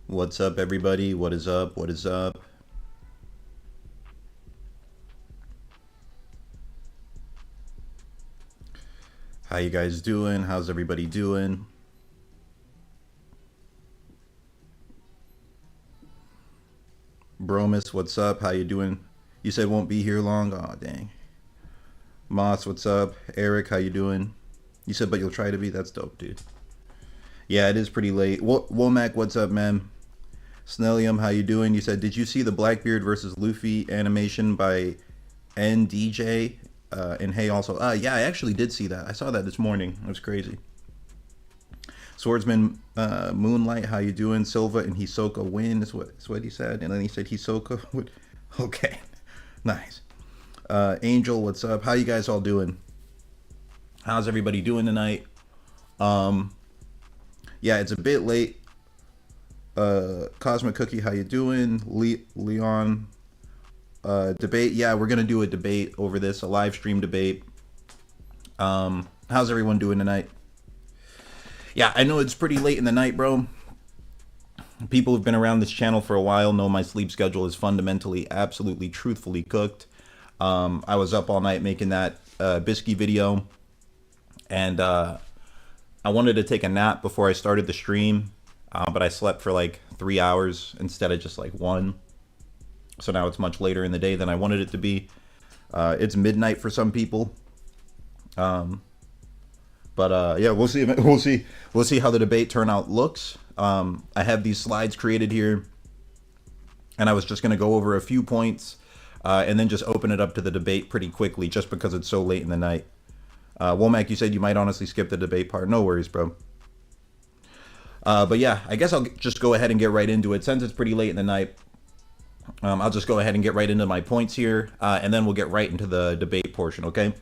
What's up, everybody? What is up? What is up? How you guys doing? How's everybody doing? Bromus, what's up? How you doing? You said won't be here long? Oh, dang. Moss, what's up? Eric, how you doing? You said, but you'll try to be? That's dope, dude. Yeah, it is pretty late. Womack, what's up, man? Snellium, how you doing? You said, did you see the Blackbeard versus Luffy animation by NDJ? And hey, also, yeah, I actually did see that. I saw that this morning. It was crazy. Swordsman, Moonlight, how you doing? Silva and Hisoka win. That's what he said. And then he said Hisoka would. Okay, nice. Angel, what's up? How you guys all doing? How's everybody doing tonight? Yeah, it's a bit late. Cosmic Cookie, how you doing? Leon, debate. Yeah, we're gonna do a debate over this, a live stream debate. How's everyone doing tonight? Yeah, I know it's pretty late in the night, bro. People who've been around this channel for a while know my sleep schedule is fundamentally, absolutely, truthfully cooked. I was up all night making that Bisky video, and I wanted to take a nap before I started the stream, but I slept for like 3 hours instead of just like 1. So now it's much later in the day than I wanted it to be. It's midnight for some people. But yeah, we'll see. We'll see how the debate turnout looks. I have these slides created here, and I was just going to go over a few points, and then just open it up to the debate pretty quickly, just because it's so late in the night. Womack, you said you might honestly skip the debate part. No worries, bro. But yeah, I guess I'll just go ahead and get right into it. Since it's pretty late in the night, I'll just go ahead and get right into my points here, and then we'll get right into the debate portion, okay?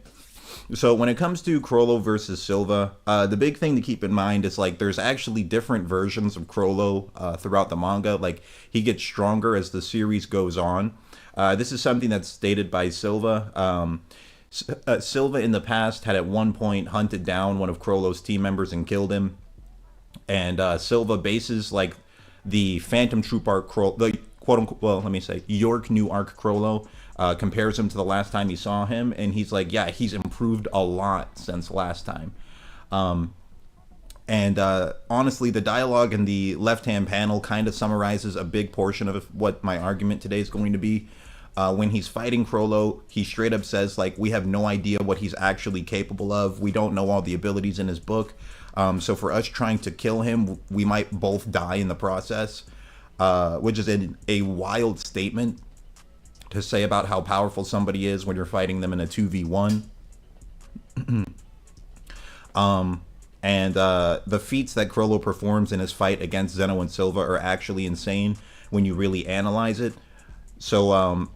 So when it comes to Chrollo versus Silva, the big thing to keep in mind is like there's actually different versions of Chrollo throughout the manga. Like he gets stronger as the series goes on. This is something that's stated by Silva. Silva in the past had at one point hunted down one of Chrollo's team members and killed him. And Silva bases like the Phantom Troop arc Chrollo, the quote unquote, well, let me say York New Arc Chrollo. Compares him to the last time he saw him, and he's like, yeah, he's improved a lot since last time. And honestly, the dialogue in the left-hand panel kind of summarizes a big portion of what my argument today is going to be. When he's fighting Chrollo, he straight up says, like, we have no idea what he's actually capable of. We don't know all the abilities in his book. So for us trying to kill him, we might both die in the process, which is a wild statement to say about how powerful somebody is when you're fighting them in a 2v1. And the feats that Chrollo performs in his fight against Zeno and Silva are actually insane when you really analyze it. So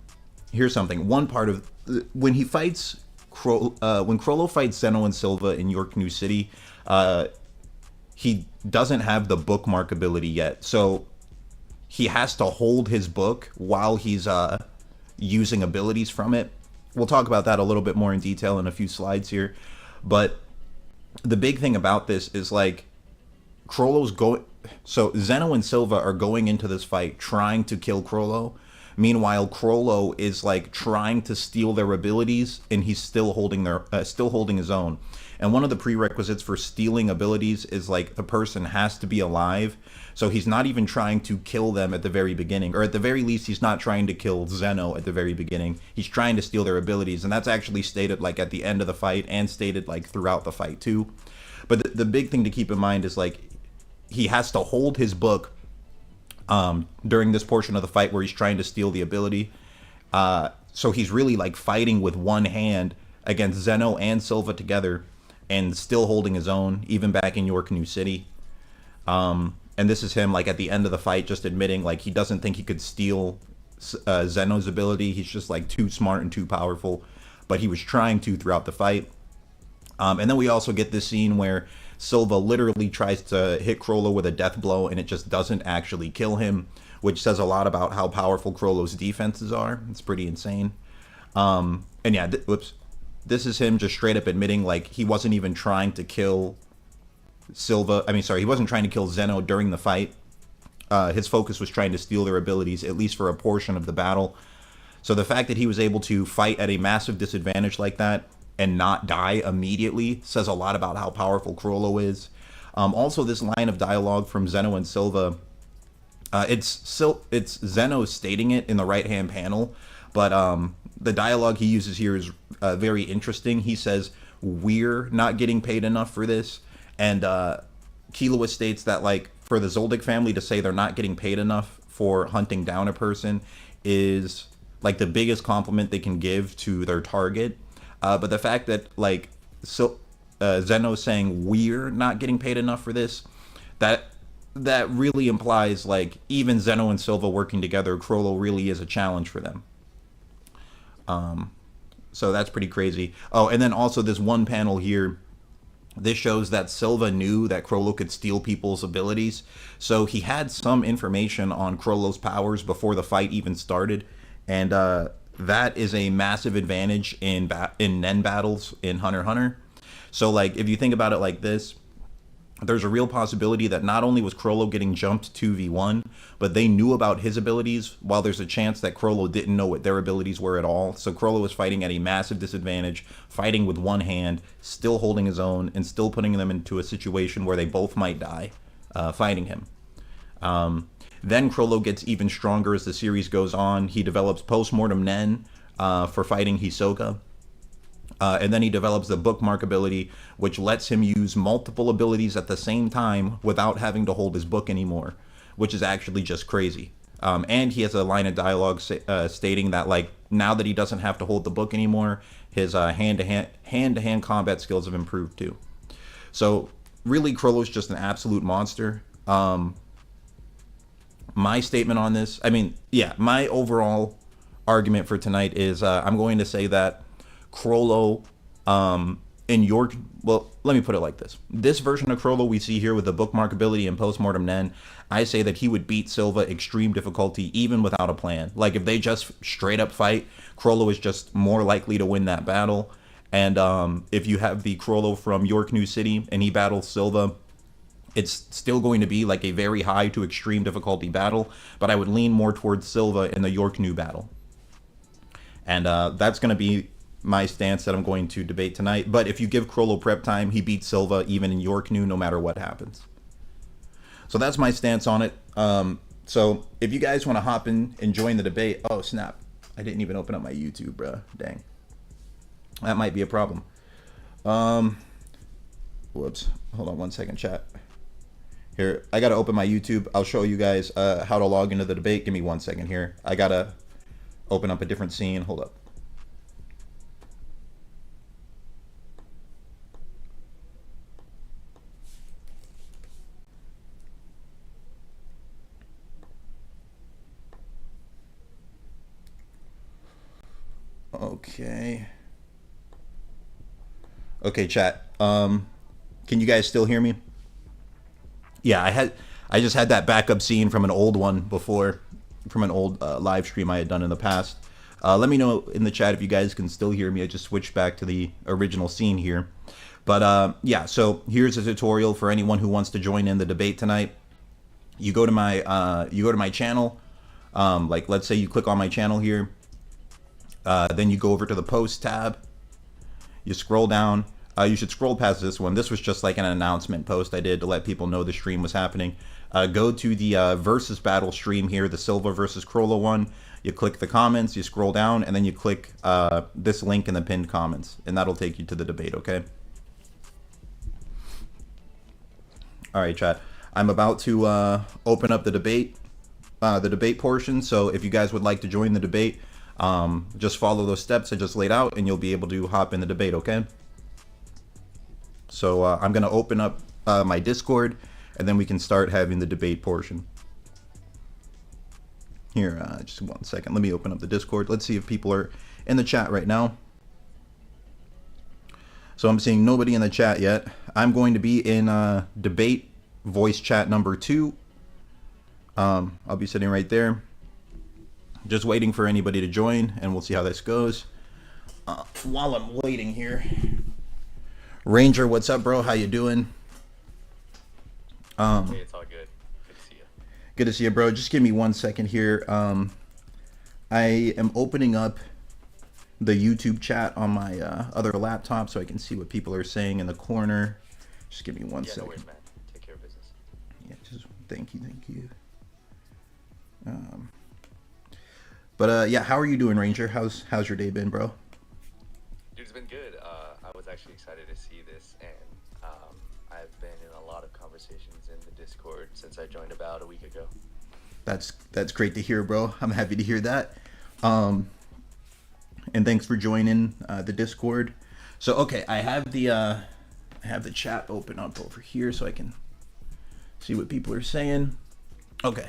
here's something. One part of when he fights when Chrollo fights Zeno and Silva in York New City, he doesn't have the bookmark ability yet. So he has to hold his book while he's using abilities from it. We'll talk about that a little bit more in detail in a few slides here. But the big thing about this is like Chrollo's going. So Zeno and Silva are going into this fight trying to kill Chrollo. Meanwhile, Chrollo is like trying to steal their abilities, and he's still holding his own. And one of the prerequisites for stealing abilities is like the person has to be alive. So he's not even trying to kill them at the very beginning, or at the very least, he's not trying to kill Zeno at the very beginning. He's trying to steal their abilities, and that's actually stated like at the end of the fight and stated like throughout the fight too. But the big thing to keep in mind is like he has to hold his book during this portion of the fight where he's trying to steal the ability. So he's really like fighting with one hand against Zeno and Silva together, and still holding his own, even back in York New City. And this is him, like, at the end of the fight, just admitting, like, he doesn't think he could steal Zeno's ability. He's just, like, too smart and too powerful. But he was trying to throughout the fight. And then we also get this scene where Silva literally tries to hit Chrollo with a death blow, and it just doesn't actually kill him, which says a lot about how powerful Chrollo's defenses are. It's pretty insane. And yeah, whoops. This is him just straight up admitting, like, he wasn't even trying to kill Silva. I mean, sorry, he wasn't trying to kill Zeno during the fight. His focus was trying to steal their abilities, at least for a portion of the battle. So the fact that he was able to fight at a massive disadvantage like that and not die immediately says a lot about how powerful Chrollo is. Also, this line of dialogue from Zeno and Silva, it's Zeno stating it in the right-hand panel, but the dialogue he uses here is very interesting. He says, "We're not getting paid enough for this," and Killua states that, like, for the Zoldyck family to say they're not getting paid enough for hunting down a person is like the biggest compliment they can give to their target. But the fact that, like, Zeno's saying we're not getting paid enough for this, that really implies, like, even Zeno and Silva working together, Chrollo really is a challenge for them. So that's pretty crazy. Oh, and then also this one panel here, this shows that Silva knew that Chrollo could steal people's abilities. So he had some information on Chrollo's powers before the fight even started. And that is a massive advantage in Nen battles in Hunter x Hunter. So, like, if you think about it like this, there's a real possibility that not only was Chrollo getting jumped 2v1, but they knew about his abilities, while there's a chance that Chrollo didn't know what their abilities were at all. So Chrollo was fighting at a massive disadvantage, fighting with one hand, still holding his own, and still putting them into a situation where they both might die fighting him. Then Chrollo gets even stronger as the series goes on. He develops Postmortem Nen for fighting Hisoka. And then he develops the bookmark ability, which lets him use multiple abilities at the same time without having to hold his book anymore, which is actually just crazy. And he has a line of dialogue stating that, like, now that he doesn't have to hold the book anymore, his hand-to-hand combat skills have improved too. So really, Chrollo's just an absolute monster. My statement on this, I mean, yeah, my overall argument for tonight is I'm going to say that Chrollo in your, well, let me put it like this. This version of Chrollo we see here with the bookmark ability and Postmortem Nen, I say that he would beat Silva extreme difficulty even without a plan. Like, if they just straight up fight, Chrollo is just more likely to win that battle. And if you have the Chrollo from York New City and he battles Silva, it's still going to be like a very high to extreme difficulty battle, but I would lean more towards Silva in the York New battle. And that's going to be my stance that I'm going to debate tonight. But if you give Chrollo prep time, he beats Silva even in York New, no matter what happens. So that's my stance on it. So if you guys want to hop in and join the debate, oh snap, I didn't even open up my YouTube, bruh. Dang, that might be a problem. Whoops, hold on one second, chat. Here, I gotta open my YouTube. I'll show you guys how to log into the debate. Give me 1 second here. I gotta open up a different scene. Hold up. Okay, chat. Can you guys still hear me? Yeah, I just had that backup scene from an old one before, from an old live stream I had done in the past. Let me know in the chat if you guys can still hear me. I just switched back to the original scene here. But yeah, so here's a tutorial for anyone who wants to join in the debate tonight. You go to my channel. Like, let's say you click on my channel here. Then you go over to the post tab. You scroll down. You should scroll past this one. This was just like an announcement post I did to let people know the stream was happening. Go to the versus battle stream here, the Silva versus Chrollo one. You click the comments, you scroll down, and then you click this link in the pinned comments, and that'll take you to the debate, okay? All right, chat. I'm about to open up the debate portion, so if you guys would like to join the debate, just follow those steps I just laid out, and you'll be able to hop in the debate, okay? So I'm going to open up my Discord, and then we can start having the debate portion. Here, just 1 second. Let me open up the Discord. Let's see if people are in the chat right now. So I'm seeing nobody in the chat yet. I'm going to be in debate voice chat number 2. I'll be sitting right there, just waiting for anybody to join, and we'll see how this goes. While I'm waiting here, Ranger, what's up, bro? How you doing? Um, Hey, it's all good. Good to see you. Good to see you, bro. Just give me 1 second here. I am opening up the YouTube chat on my other laptop so I can see what people are saying in the corner. Just give me one Yeah, no second. worries, man. Take care of business. Yeah, just thank you, thank you. Um, but yeah, how are you doing, Ranger? How's your day been, bro? Dude, it's been good. I was actually excited to see this, and I've been in a lot of conversations in the Discord since I joined about a week ago. That's great to hear, bro. I'm happy to hear that. Um, and thanks for joining the Discord. So okay, I have the chat open up over here so I can see what people are saying. Okay.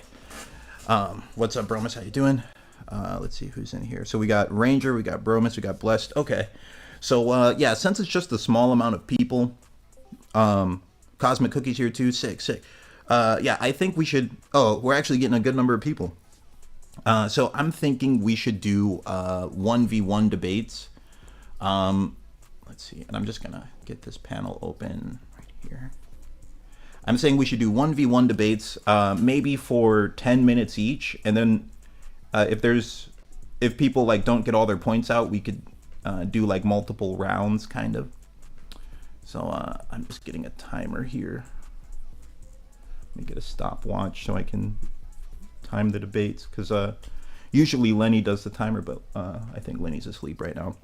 What's up, Bromus? How you doing? Let's see who's in here. So we got Ranger, we got Bromus, we got Blessed. Okay. So yeah, since it's just a small amount of people, Cosmic Cookies here too. Sick, sick. Yeah, I think we should. Oh, we're actually getting a good number of people. So I'm thinking we should do 1v1 debates. Um, let's see, and I'm just gonna get this panel open right here. I'm saying we should do 1v1 debates, maybe for 10 minutes each, and then if there's if people like don't get all their points out, we could do like multiple rounds, kind of. So I'm just getting a timer here. Let me get a stopwatch so I can time the debates, because usually Lenny does the timer, but I think Lenny's asleep right now.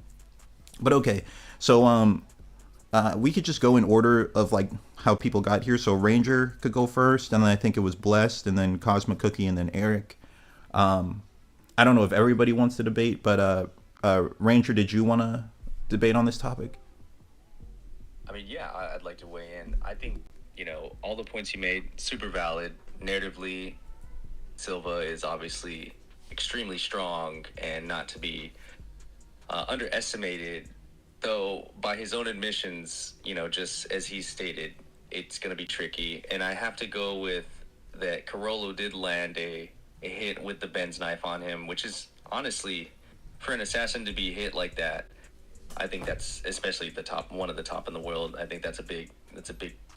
But okay, so we could just go in order of like how people got here. So Ranger could go first, and then I think it was Blessed, and then Cosmic Cookie, and then Eric. I don't know if everybody wants to debate, but Ranger, did you want to debate on this topic? I mean, yeah, I'd like to weigh in. I think, all the points you made, super valid. Narratively, Silva is obviously extremely strong and not to be underestimated, though by his own admissions, just as he stated, it's going to be tricky. And I have to go with that Chrollo did land a hit with the Ben's knife on him, which is honestly, for an assassin to be hit like that, I think that's especially the top, one of the top in the world. I think that's a big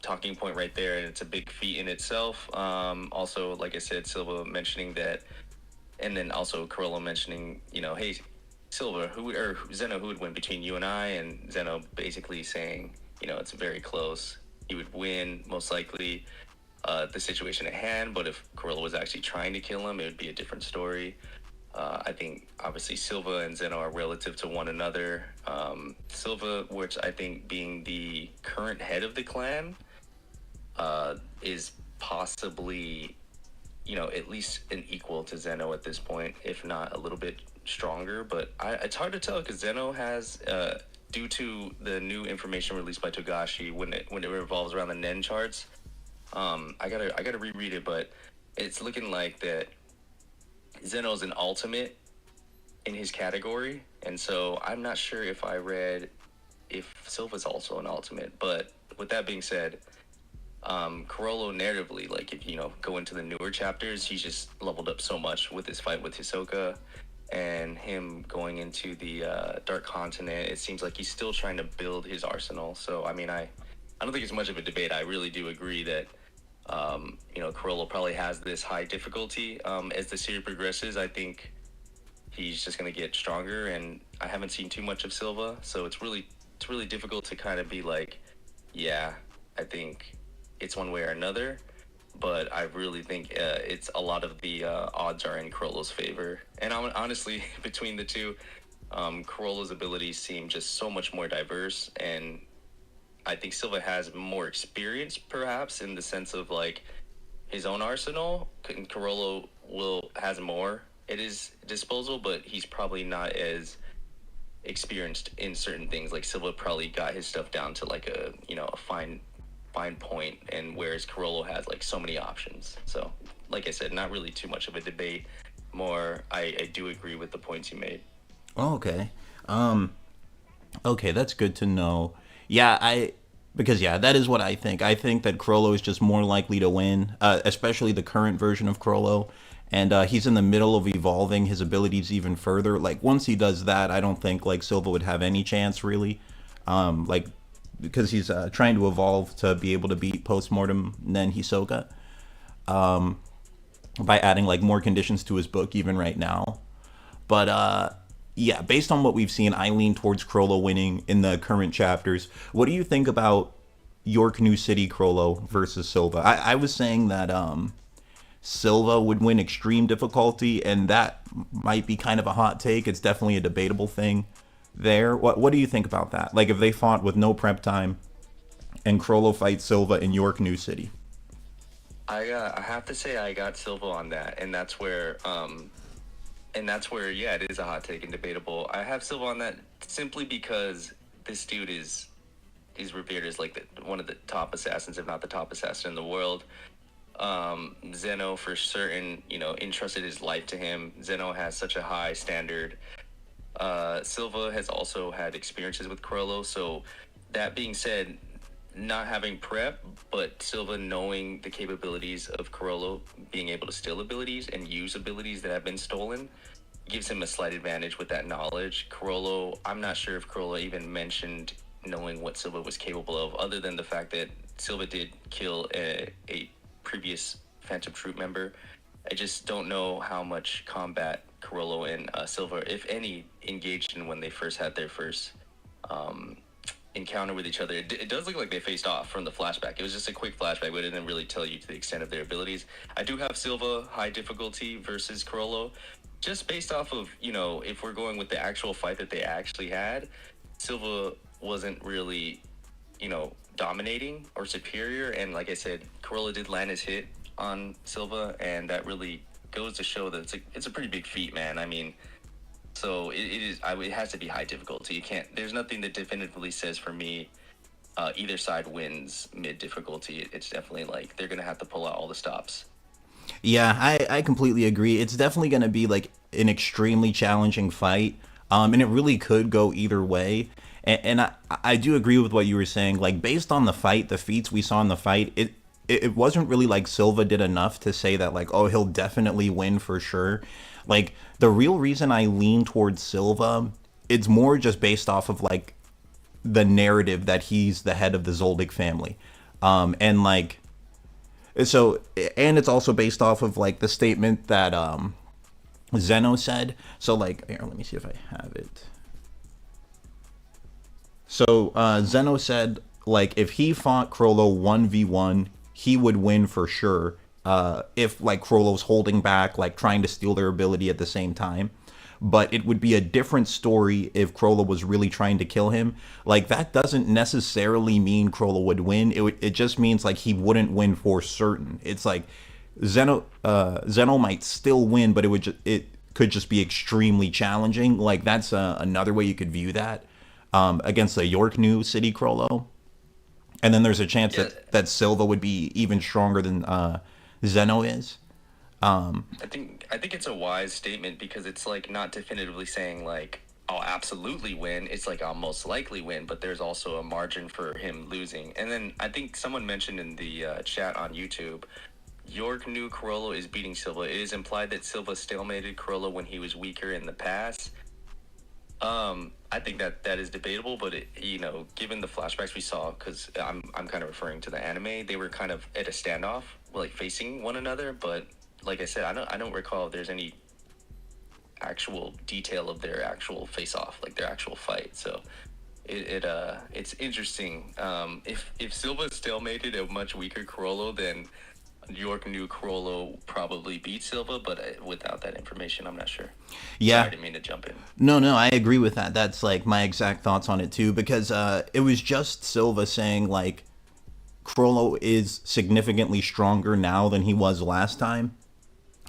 talking point right there, and it's a big feat in itself. Also, like I said, Silva mentioning that, and then also Corolla mentioning, hey, Silva, or Zeno, who would win between you and I, and Zeno basically saying, it's very close. He would win most likely. The situation at hand, but if Corolla was actually trying to kill him, it would be a different story. I think obviously Silva and Zeno are relative to one another. Silva, which I think being the current head of the clan, is possibly, at least an equal to Zeno at this point, if not a little bit stronger. But it's hard to tell because Zeno has, due to the new information released by Togashi when it revolves around the Nen charts. I gotta reread it, but it's looking like that Zeno's an ultimate in his category, and so I'm not sure if I read if Silva's also an ultimate. But with that being said, Chrollo narratively, like if go into the newer chapters, he's just leveled up so much with his fight with Hisoka, and him going into the Dark Continent. It seems like he's still trying to build his arsenal. So I mean, I don't think it's much of a debate. I really do agree that Chrollo probably has this high difficulty. As the series progresses, I think he's just going to get stronger, and I haven't seen too much of Silva, so it's really difficult to kind of be like, yeah, I think it's one way or another, but I really think it's a lot of the odds are in Chrollo's favor. And honestly, between the two, Chrollo's abilities seem just so much more diverse, and I think Silva has more experience, perhaps, in the sense of like his own arsenal. And Chrollo has more at his disposal, but he's probably not as experienced in certain things. Like Silva probably got his stuff down to like a fine point, and whereas Chrollo has like so many options. So, like I said, not really too much of a debate. More, I do agree with the points you made. Oh, okay. Okay, that's good to know. Yeah, because yeah, that is what I think. I think that Chrollo is just more likely to win, especially the current version of Chrollo, and he's in the middle of evolving his abilities even further. Like once he does that, I don't think like Silva would have any chance really. Like because he's trying to evolve to be able to beat postmortem Nen Hisoka by adding like more conditions to his book even right now. But yeah, based on what we've seen, I lean towards Chrollo winning in the current chapters. What do you think about York New City Chrollo versus Silva? I was saying that Silva would win extreme difficulty, and that might be kind of a hot take. It's definitely a debatable thing there. What do you think about that? Like if they fought with no prep time and Chrollo fights Silva in York New City. I have to say I got Silva on that, and that's where yeah, it is a hot take and debatable. I have Silva on that simply because this dude is revered as like one of the top assassins, if not the top assassin in the world. Zeno for certain, entrusted his life to him. Zeno has such a high standard. Silva has also had experiences with Chrollo, so that being said, not having prep, but Silva knowing the capabilities of Chrollo, being able to steal abilities and use abilities that have been stolen, gives him a slight advantage with that knowledge. Chrollo, I'm not sure if Chrollo even mentioned knowing what Silva was capable of, other than the fact that Silva did kill a previous Phantom Troop member. I just don't know how much combat Chrollo and Silva, if any, engaged in when they first had their first encounter with each other. It does look like they faced off from the flashback. It was just a quick flashback, but it didn't really tell you to the extent of their abilities. I do have Silva high difficulty versus Chrollo, just based off of, if we're going with the actual fight that they actually had, Silva wasn't really, dominating or superior. And like I said, Chrollo did land his hit on Silva, and that really goes to show that it's a pretty big feat, man. I mean, so it has to be high difficulty. You can't. There's nothing that definitively says for me either side wins mid difficulty. It's definitely like they're gonna have to pull out all the stops. Yeah, I completely agree. It's definitely going to be like an extremely challenging fight, and it really could go either way. And I do agree with what you were saying. Like based on the fight, the feats we saw in the fight, it wasn't really like Silva did enough to say that like, oh, he'll definitely win for sure. Like the real reason I lean towards Silva, it's more just based off of like the narrative that he's the head of the Zoldyck family, and like so, and it's also based off of like the statement that Zeno said. So like, here, let me see if I have it. So Zeno said like if he fought Chrollo 1v1, he would win for sure. If like Chrollo's holding back, like trying to steal their ability at the same time. But it would be a different story if Chrollo was really trying to kill him. Like that doesn't necessarily mean Chrollo would win. It just means like he wouldn't win for certain. It's like Zeno might still win, but it could just be extremely challenging. Like that's another way you could view that against the York New City Chrollo. And then there's a chance that Silva would be even stronger than Zeno is. I think it's a wise statement because it's like not definitively saying like I'll absolutely win. It's like I'll most likely win, but there's also a margin for him losing. And then I think someone mentioned in the chat on YouTube, York New Chrollo is beating Silva. It is implied that Silva stalemated Chrollo when he was weaker in the past. I think that is debatable, but given the flashbacks we saw, because I'm kind of referring to the anime, they were kind of at a standoff, like facing one another. But like I said, I don't recall if there's any actual detail of their actual face-off, like their actual fight. So it's interesting. If Silva stalemated a much weaker Chrollo, then York New Chrollo probably beat Silva, but without that information, I'm not sure. Yeah. Sorry, I didn't mean to jump in. No, I agree with that. That's like my exact thoughts on it too, because it was just Silva saying like Chrollo is significantly stronger now than he was last time.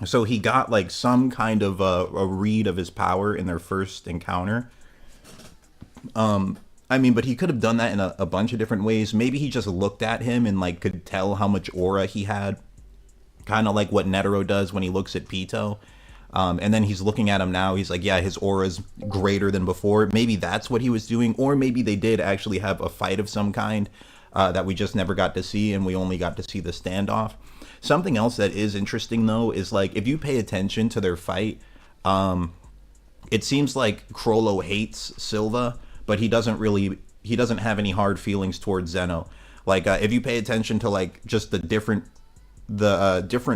So he got like some kind of a read of his power in their first encounter. I mean, but he could have done that in a bunch of different ways. Maybe he just looked at him and like could tell how much aura he had. Kind of like what Netero does when he looks at Pito. And then he's looking at him now. He's like, yeah, his aura's greater than before. Maybe that's what he was doing. Or maybe they did actually have a fight of some kind that we just never got to see. And we only got to see the standoff. Something else that is interesting, though, is like if you pay attention to their fight, it seems like Chrollo hates Silva, but he doesn't really he doesn't have any hard feelings towards Zeno. Like if you pay attention to like just the different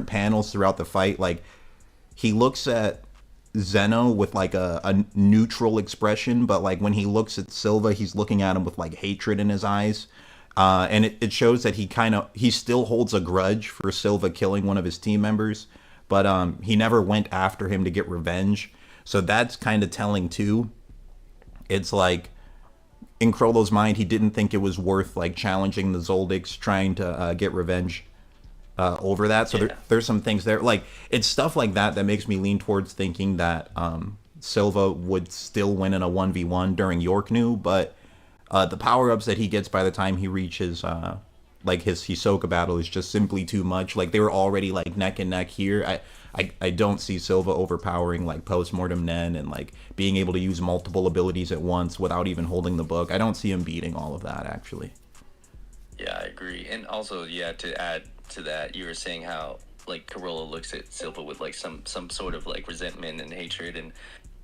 panels throughout the fight, like he looks at Zeno with like a neutral expression, but like when he looks at Silva, he's looking at him with like hatred in his eyes. And it shows that he still holds a grudge for Silva killing one of his team members, but he never went after him to get revenge. So that's kind of telling too. It's like in Chrollo's mind, he didn't think it was worth like challenging the Zoldycks, trying to get revenge over that. So there's some things there. Like it's stuff like that that makes me lean towards thinking that Silva would still win in a 1v1 during York New, but the power ups that he gets by the time he reaches like his Hisoka battle is just simply too much. Like they were already like neck and neck here. I don't see Silva overpowering like post-mortem Nen and like being able to use multiple abilities at once without even holding the book. I don't see him beating all of that actually. Yeah, I agree. And also, yeah, to add to that, you were saying how like Chrollo looks at Silva with like some sort of like resentment and hatred, and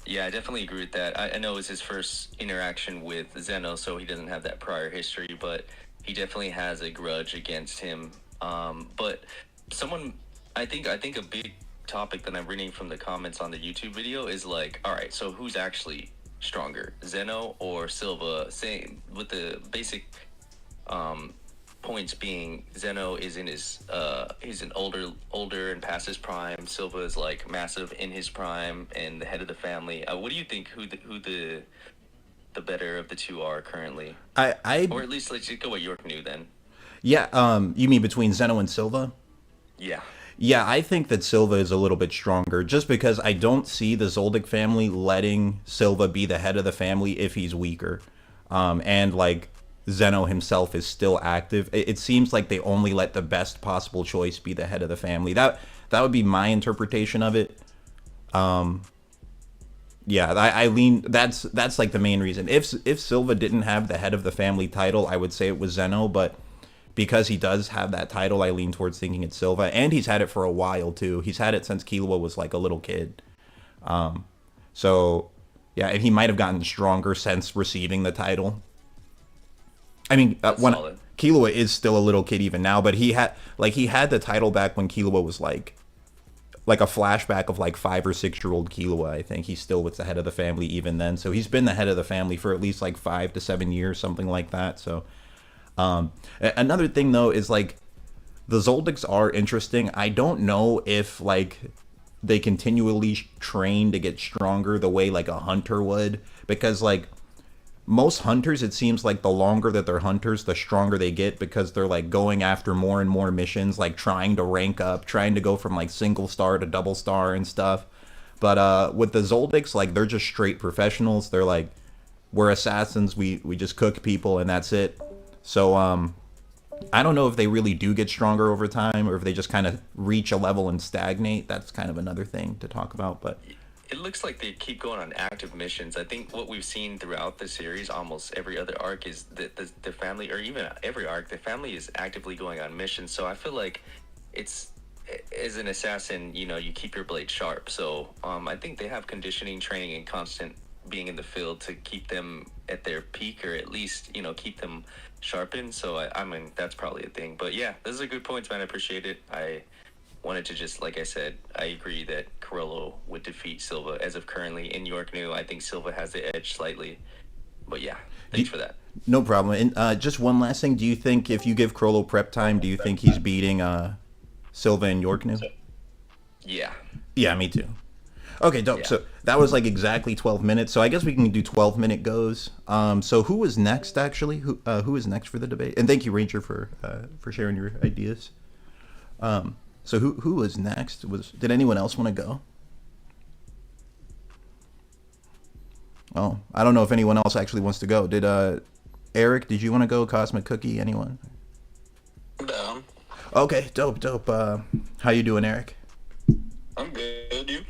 yeah, I definitely agree with that. I know it's his first interaction with Zeno, so he doesn't have that prior history, but he definitely has a grudge against him. But someone, I think a big topic that I'm reading from the comments on the YouTube video is like, all right, so who's actually stronger, Zeno or Silva? Same with the basic points being Zeno is in his he's an older and past his prime. Silva is like massive in his prime and the head of the family. What do you think who the better of the two are currently? Or at least let's just go with York New then. Yeah, you mean between Zeno and Silva? Yeah. Yeah, I think that Silva is a little bit stronger just because I don't see the Zoldyck family letting Silva be the head of the family if he's weaker. And like Zeno himself is still active. It seems like they only let the best possible choice be the head of the family. That would be my interpretation of it. Yeah, I lean. That's like the main reason. If Silva didn't have the head of the family title, I would say it was Zeno, but because he does have that title, I lean towards thinking it's Silva, and he's had it for a while too. He's had it since Killua was like a little kid. So yeah, and he might have gotten stronger since receiving the title. I mean, when solid. Killua is still a little kid even now, but he had the title back when Killua was like a flashback of like 5 or 6 year old Killua. I think he still was the head of the family even then. So he's been the head of the family for at least like 5 to 7 years, something like that. So another thing though is like the Zoldycks are interesting. I don't know if like they continually train to get stronger the way like a hunter would, because like most hunters, it seems like the longer that they're hunters, the stronger they get, because they're like going after more and more missions, like trying to rank up, trying to go from like single star to double star and stuff. But with the Zoldycks, like they're just straight professionals. They're like, we're assassins, we just cook people and that's it. So I don't know if they really do get stronger over time or if they just kind of reach a level and stagnate. That's kind of another thing to talk about, but It looks like they keep going on active missions. I think what we've seen throughout the series, almost every other arc, is that the family, or even every arc, the family is actively going on missions. So I feel like it's, as an assassin, you know, you keep your blade sharp. So I think they have conditioning, training, and constant being in the field to keep them at their peak, or at least, you know, keep them sharpened. So I mean, that's probably a thing. But yeah, those are good points, man. I appreciate it. I wanted to just, like I said, I agree that Chrollo would defeat Silva as of currently in York New. I think Silva has the edge slightly. But yeah, thanks for that. No problem. And just one last thing. Do you think if you give Chrollo prep time, do you think he's beating Silva in York New? Yeah. Yeah, me too. Okay, dope. Yeah. So that was like exactly 12 minutes. So I guess we can do 12-minute goes. So who was next, actually? Who is next for the debate? And thank you, Ranger, for sharing your ideas. So who was next? Did anyone else want to go? Oh, I don't know if anyone else actually wants to go. Did Eric? Did you want to go? Cosmic Cookie? Anyone? I'm down. Okay, dope. How you doing, Eric? I'm good. You?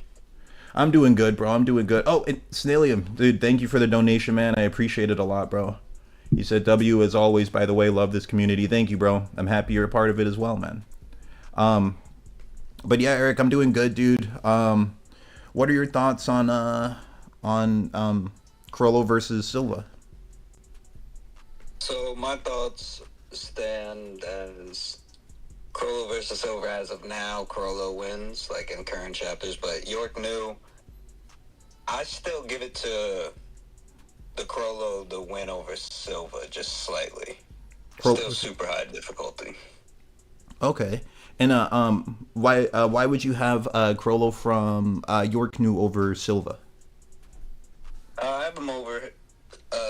I'm doing good, bro. I'm doing good. Oh, and Snillium, dude, thank you for the donation, man. I appreciate it a lot, bro. You said W as always. By the way, love this community. Thank you, bro. I'm happy you're a part of it as well, man. But yeah, Eric, I'm doing good, dude. What are your thoughts on Chrollo versus Silva? So my thoughts stand as Chrollo versus Silva as of now. Chrollo wins, like in current chapters, but York New, I still give it to the Chrollo the win over Silva, just slightly. Still super high difficulty. Okay. And why would you have Chrollo from York New over Silva? I have him over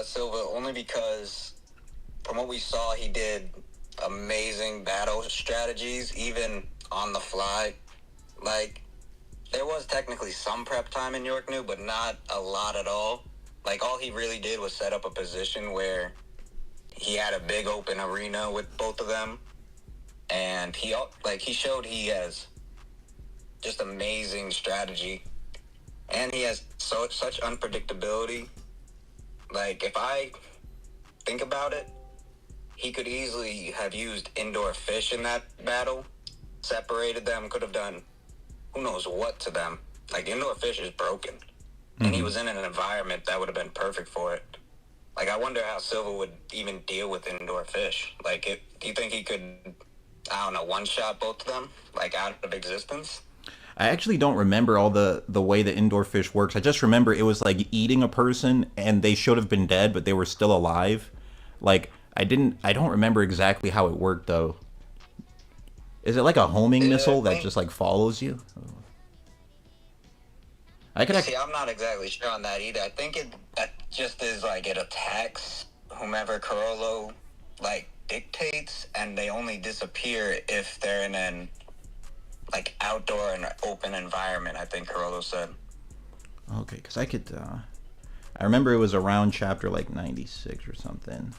Silva only because from what we saw, he did amazing battle strategies, even on the fly. Like, there was technically some prep time in York New, but not a lot at all. Like, all he really did was set up a position where he had a big open arena with both of them, and he showed he has just amazing strategy, and he has such unpredictability. Like, if I think about it, he could easily have used indoor fish in that battle, separated them, could have done who knows what to them. Like, indoor fish is broken, and he was in an environment that would have been perfect for it. Like, I wonder how Silva would even deal with indoor fish. Like, do you think he could, I don't know, one-shot both of them, like, out of existence? I actually don't remember all the way the indoor fish works. I just remember it was like eating a person and they should have been dead, but they were still alive. Like, I don't remember exactly how it worked though. Is it like a homing missile that just like follows you? See, I'm not exactly sure on that either. I think it just is like it attacks whomever Chrollo like dictates, and they only disappear if they're in an like outdoor and open environment. I think Chrollo said. Okay, because I remember it was around chapter like 96 or something.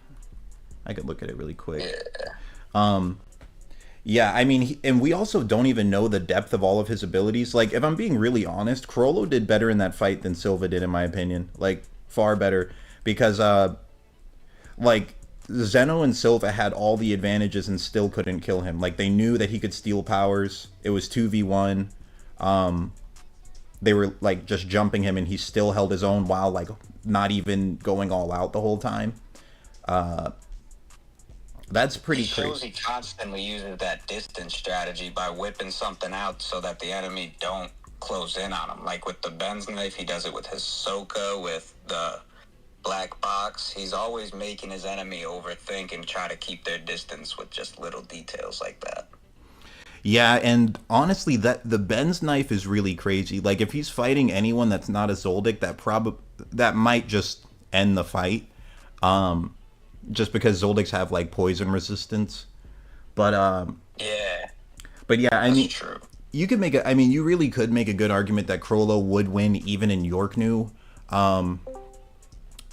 I could look at it really quick. Yeah. Yeah, I mean, and we also don't even know the depth of all of his abilities. Like, if I'm being really honest, Chrollo did better in that fight than Silva did, in my opinion. Like, far better. Because, like, Zeno and Silva had all the advantages and still couldn't kill him. Like, they knew that he could steal powers. It was 2v1. They were, like, just jumping him, and he still held his own while, like, not even going all out the whole time. That's pretty crazy. It shows he constantly uses that distance strategy by whipping something out so that the enemy don't close in on him. Like with the Ben's knife, he does it with his Soka, with the black box. He's always making his enemy overthink and try to keep their distance with just little details like that. Yeah, and honestly, that the Ben's knife is really crazy. Like, if he's fighting anyone that's not a Zoldyck, that might just end the fight. Just because Zoldicks have like poison resistance, but yeah, I mean, true. You could make you really could make a good argument that Chrollo would win even in York New. Really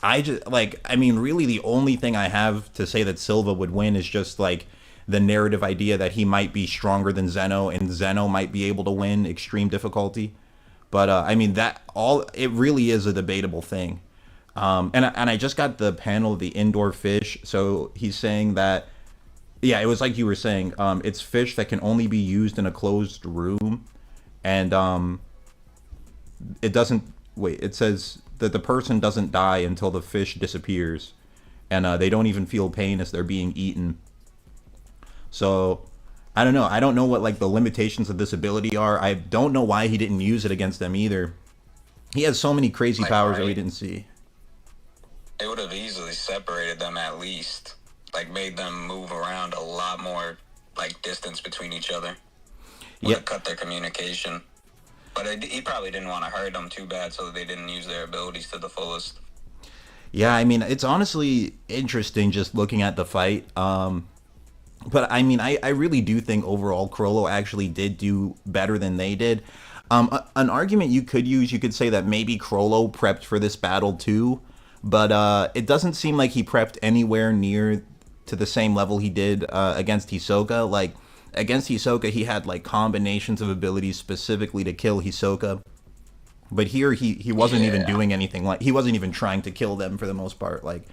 the only thing I have to say that Silva would win is just like the narrative idea that he might be stronger than Zeno and Zeno might be able to win extreme difficulty. But it really is a debatable thing. And I just got the panel of the indoor fish. So he's saying that, yeah, it was like you were saying. It's fish that can only be used in a closed room, and it doesn't. Wait, it says that the person doesn't die until the fish disappears, and they don't even feel pain as they're being eaten. So I don't know. I don't know what like the limitations of this ability are. I don't know why he didn't use it against them either. He has so many crazy powers that we didn't see. It would have easily separated them at least. Like, made them move around a lot more, like, distance between each other. Would have cut their communication. But he probably didn't want to hurt them too bad, so they didn't use their abilities to the fullest. Yeah, I mean, it's honestly interesting just looking at the fight. But, I mean, I really do think overall Chrollo actually did do better than they did. An argument you could use, you could say that maybe Chrollo prepped for this battle too. But it doesn't seem like he prepped anywhere near to the same level he did against Hisoka. Like, against Hisoka, he had, like, combinations of abilities specifically to kill Hisoka. But here, he wasn't even doing anything. Like, he wasn't even trying to kill them for the most part. Like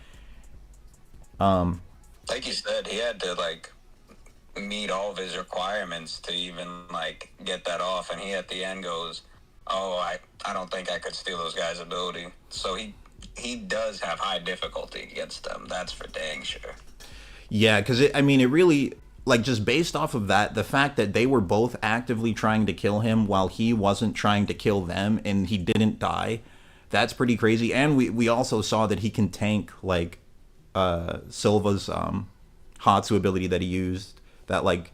you said, he had to, like, meet all of his requirements to even, like, get that off. And he, at the end, goes, oh, I don't think I could steal those guys' ability. So he he does have high difficulty against them. That's for dang sure. Yeah, because I mean, it really, like, just based off of that, the fact that they were both actively trying to kill him while he wasn't trying to kill them and he didn't die, that's pretty crazy. And we also saw that he can tank, like, Silva's Hatsu ability that he used, that, like,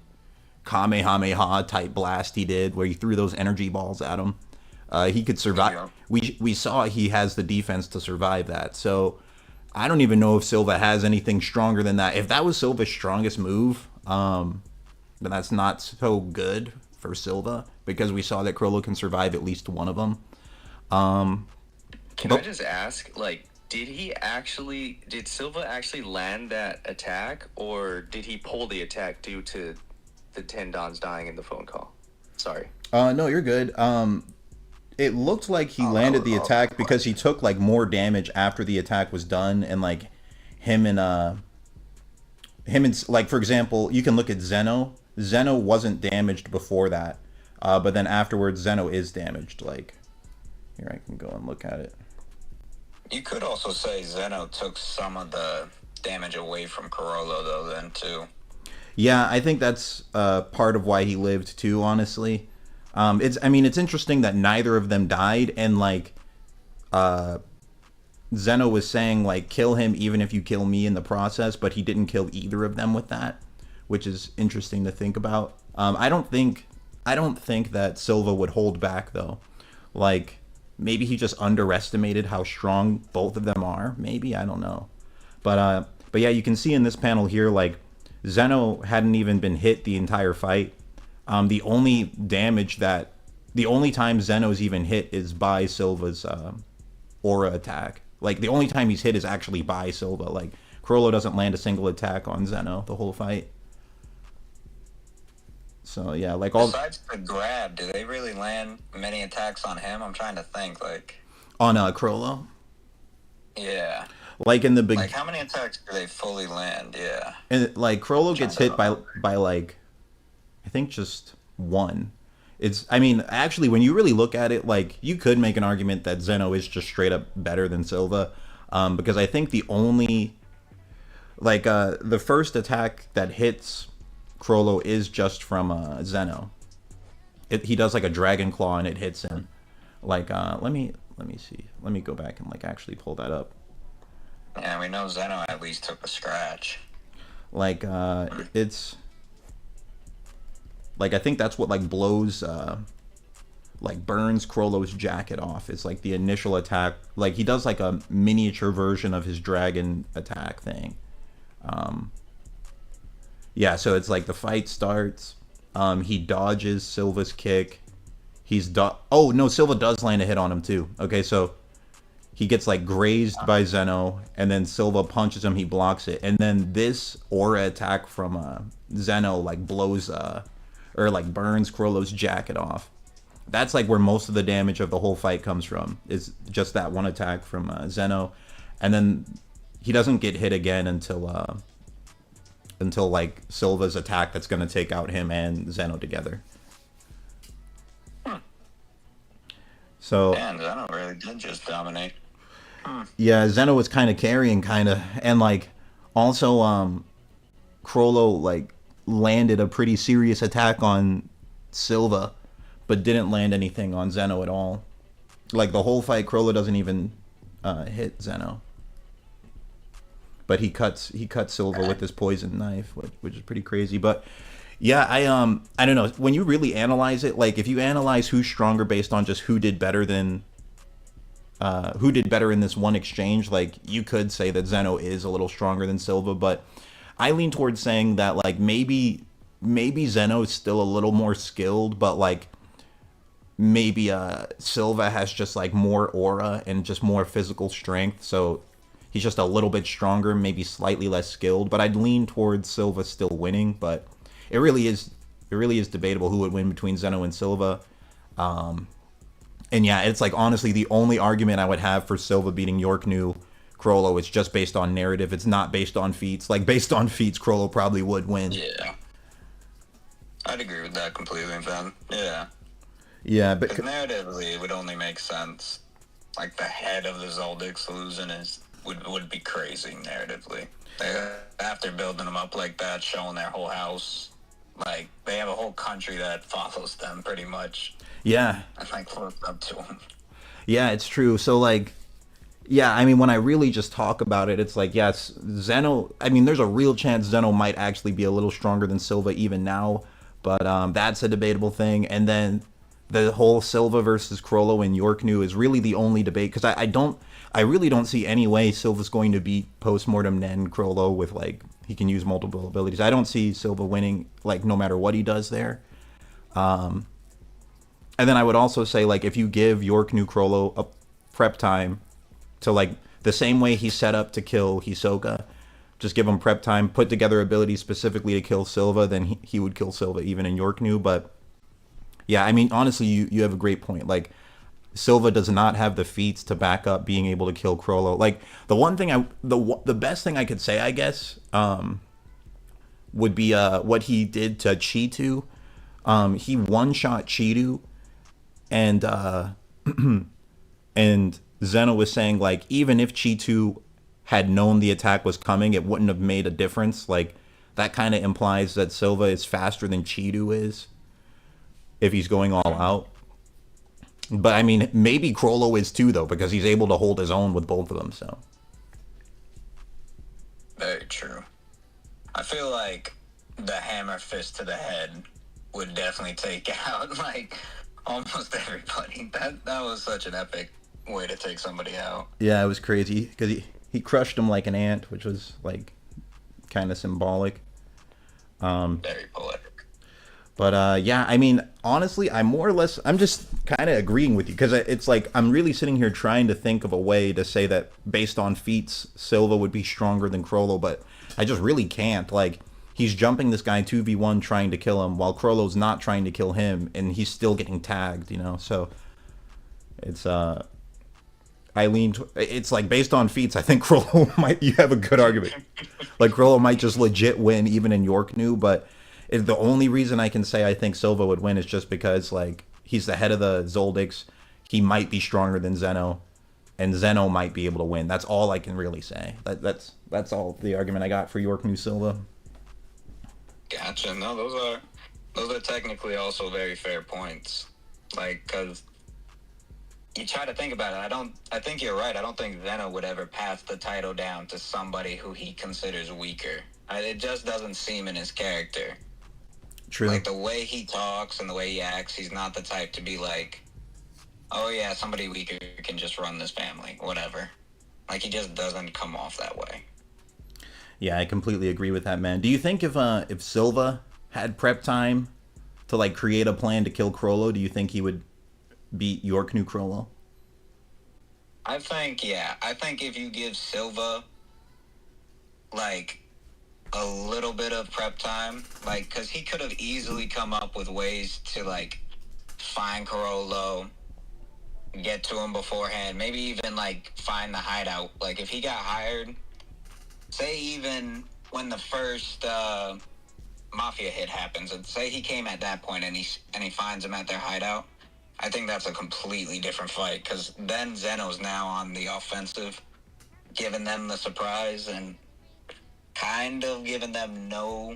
Kamehameha type blast he did where he threw those energy balls at him. He could survive. Yeah. We saw he has the defense to survive that. So I don't even know if Silva has anything stronger than that. If that was Silva's strongest move, then that's not so good for Silva because we saw that Chrollo can survive at least one of them. Can I just ask, like, did Silva actually land that attack, or did he pull the attack due to the tendons dying in the phone call? Sorry. No, you're good. It looked like he landed the attack because he took like more damage after the attack was done, and like him and like, for example, you can look at Zeno. Zeno wasn't damaged before that, but then afterwards Zeno is damaged. Like, here, I can go and look at it. You could also say Zeno took some of the damage away from Chrollo, though, then, too. Yeah, I think that's part of why he lived too. Honestly, I mean, it's interesting that neither of them died, and like, Zeno was saying like, kill him even if you kill me in the process, but he didn't kill either of them with that, which is interesting to think about. I don't think that Silva would hold back though. Like, maybe he just underestimated how strong both of them are. Maybe, I don't know, but yeah, you can see in this panel here, like, Zeno hadn't even been hit the entire fight. The only time Zeno's even hit is by Silva's aura attack. Like, the only time he's hit is actually by Silva. Like, Chrollo doesn't land a single attack on Zeno the whole fight. So yeah, like, all besides the grab, do they really land many attacks on him? I'm trying to think, like, on Chrollo. Yeah. Like, in the big, like, how many attacks do they fully land? Yeah. and like, Chrollo gets hit by like, I think just one. I mean, actually, when you really look at it, like, you could make an argument that Zeno is just straight up better than Silva, because I think the only, like, the first attack that hits Chrollo is just from Zeno. He does like a dragon claw and it hits him. Like, let me see. Let me go back and like actually pull that up. Yeah, we know Zeno at least took a scratch. Like, it's like, I think that's what like blows, like, burns Chrollo's jacket off. It's like the initial attack. Like, he does like a miniature version of his dragon attack thing. Yeah, so it's like the fight starts. He dodges Silva's kick. Oh no, Silva does land a hit on him too. Okay, so he gets like grazed by Zeno, and then Silva punches him. He blocks it, and then this aura attack from Zeno like blows or like burns Chrollo's jacket off. That's like where most of the damage of the whole fight comes from. Is just that one attack from Zeno, and then he doesn't get hit again until like Silva's attack that's going to take out him and Zeno together. So And Zeno really did just dominate. yeah, Zeno was kind of carrying, and like, also Chrollo like landed a pretty serious attack on Silva, but didn't land anything on Zeno at all. Like, the whole fight, Chrollo doesn't even hit Zeno. But he cuts Silva with this poison knife, which is pretty crazy. But yeah, I don't know. When you really analyze it, like, if you analyze who's stronger based on just who did better in this one exchange, like, you could say that Zeno is a little stronger than Silva. But I lean towards saying that, like, maybe Zeno is still a little more skilled, but like, maybe Silva has just like more aura and just more physical strength, so he's just a little bit stronger, maybe slightly less skilled. But I'd lean towards Silva still winning. But it really is debatable who would win between Zeno and Silva. And yeah, it's like, honestly, the only argument I would have for Silva beating York New Chrollo is just based on narrative. It's not based on feats. Like, based on feats, Chrollo probably would win. Yeah. I'd agree with that completely, Ben. Yeah. Yeah, but Because narratively, it would only make sense. like the head of the Zoldycks losing is would be crazy narratively. After building them up like that, showing their whole house, like they have a whole country that follows them pretty much. Yeah, I think looks up to them. yeah, it's true. So like, yeah, I mean, when I really just talk about it, it's like, yes, Zeno. I mean, there's a real chance Zeno might actually be a little stronger than Silva even now, but that's a debatable thing. And then the whole Silva versus Chrollo and Yorknew is really the only debate because I really don't see any way Silva's going to beat postmortem Nen Chrollo with like he can use multiple abilities. I don't see Silva winning like no matter what he does there. And then I would also say like if you give Yorknew Chrollo a prep time to like the same way he set up to kill Hisoka, just give him prep time, put together abilities specifically to kill Silva, then he would kill Silva even in Yorknew. But yeah, I mean honestly, you have a great point. Like Silva does not have the feats to back up being able to kill Chrollo. Like the best thing I could say, I guess, would be what he did to Chitu. He one shot Chitu, and and Zeno was saying like even if Chitu had known the attack was coming, it wouldn't have made a difference. Like that kind of implies that Silva is faster than Chitu is if he's going all out. But I mean, maybe Chrollo is too though because he's able to hold his own with both of them. So Very true. I feel like the hammer fist to the head would definitely take out like almost everybody. That was such an epic way to take somebody out. yeah, it was crazy because he crushed him like an ant, which was like kind of symbolic. Very poetic. But yeah, I mean, honestly, I'm just kind of agreeing with you because it's like I'm really sitting here trying to think of a way to say that based on feats, Silva would be stronger than Chrollo, but I just really can't. Like, he's jumping this guy 2v1 trying to kill him while Chrollo's not trying to kill him, and he's still getting tagged, you know? So it's, it's like based on feats, I think Chrollo might, you have a good argument. Like, Chrollo might just legit win even in Yorknew, but the only reason I can say I think Silva would win is just because like he's the head of the Zoldycks. He might be stronger than Zeno, and Zeno might be able to win. That's all I can really say. That's all the argument I got for Yorknew Silva. Gotcha. No, those are technically also very fair points. Like, cause you try to think about it. I think you're right. I don't think Zeno would ever pass the title down to somebody who he considers weaker. It just doesn't seem in his character. True. Like the way he talks and the way he acts, he's not the type to be like, oh yeah, somebody weaker can just run this family, whatever. Like he just doesn't come off that way. Yeah, I completely agree with that, man. Do you think if Silva had prep time to like create a plan to kill Chrollo, do you think he would beat Yorknew Chrollo? I think if you give Silva like a little bit of prep time, like, because he could have easily come up with ways to like find Chrollo, get to him beforehand, maybe even like find the hideout. Like if he got hired, say even when the first mafia hit happens, and say he came at that point and he finds him at their hideout, I think that's a completely different fight because then Zeno's now on the offensive, giving them the surprise and kind of giving them no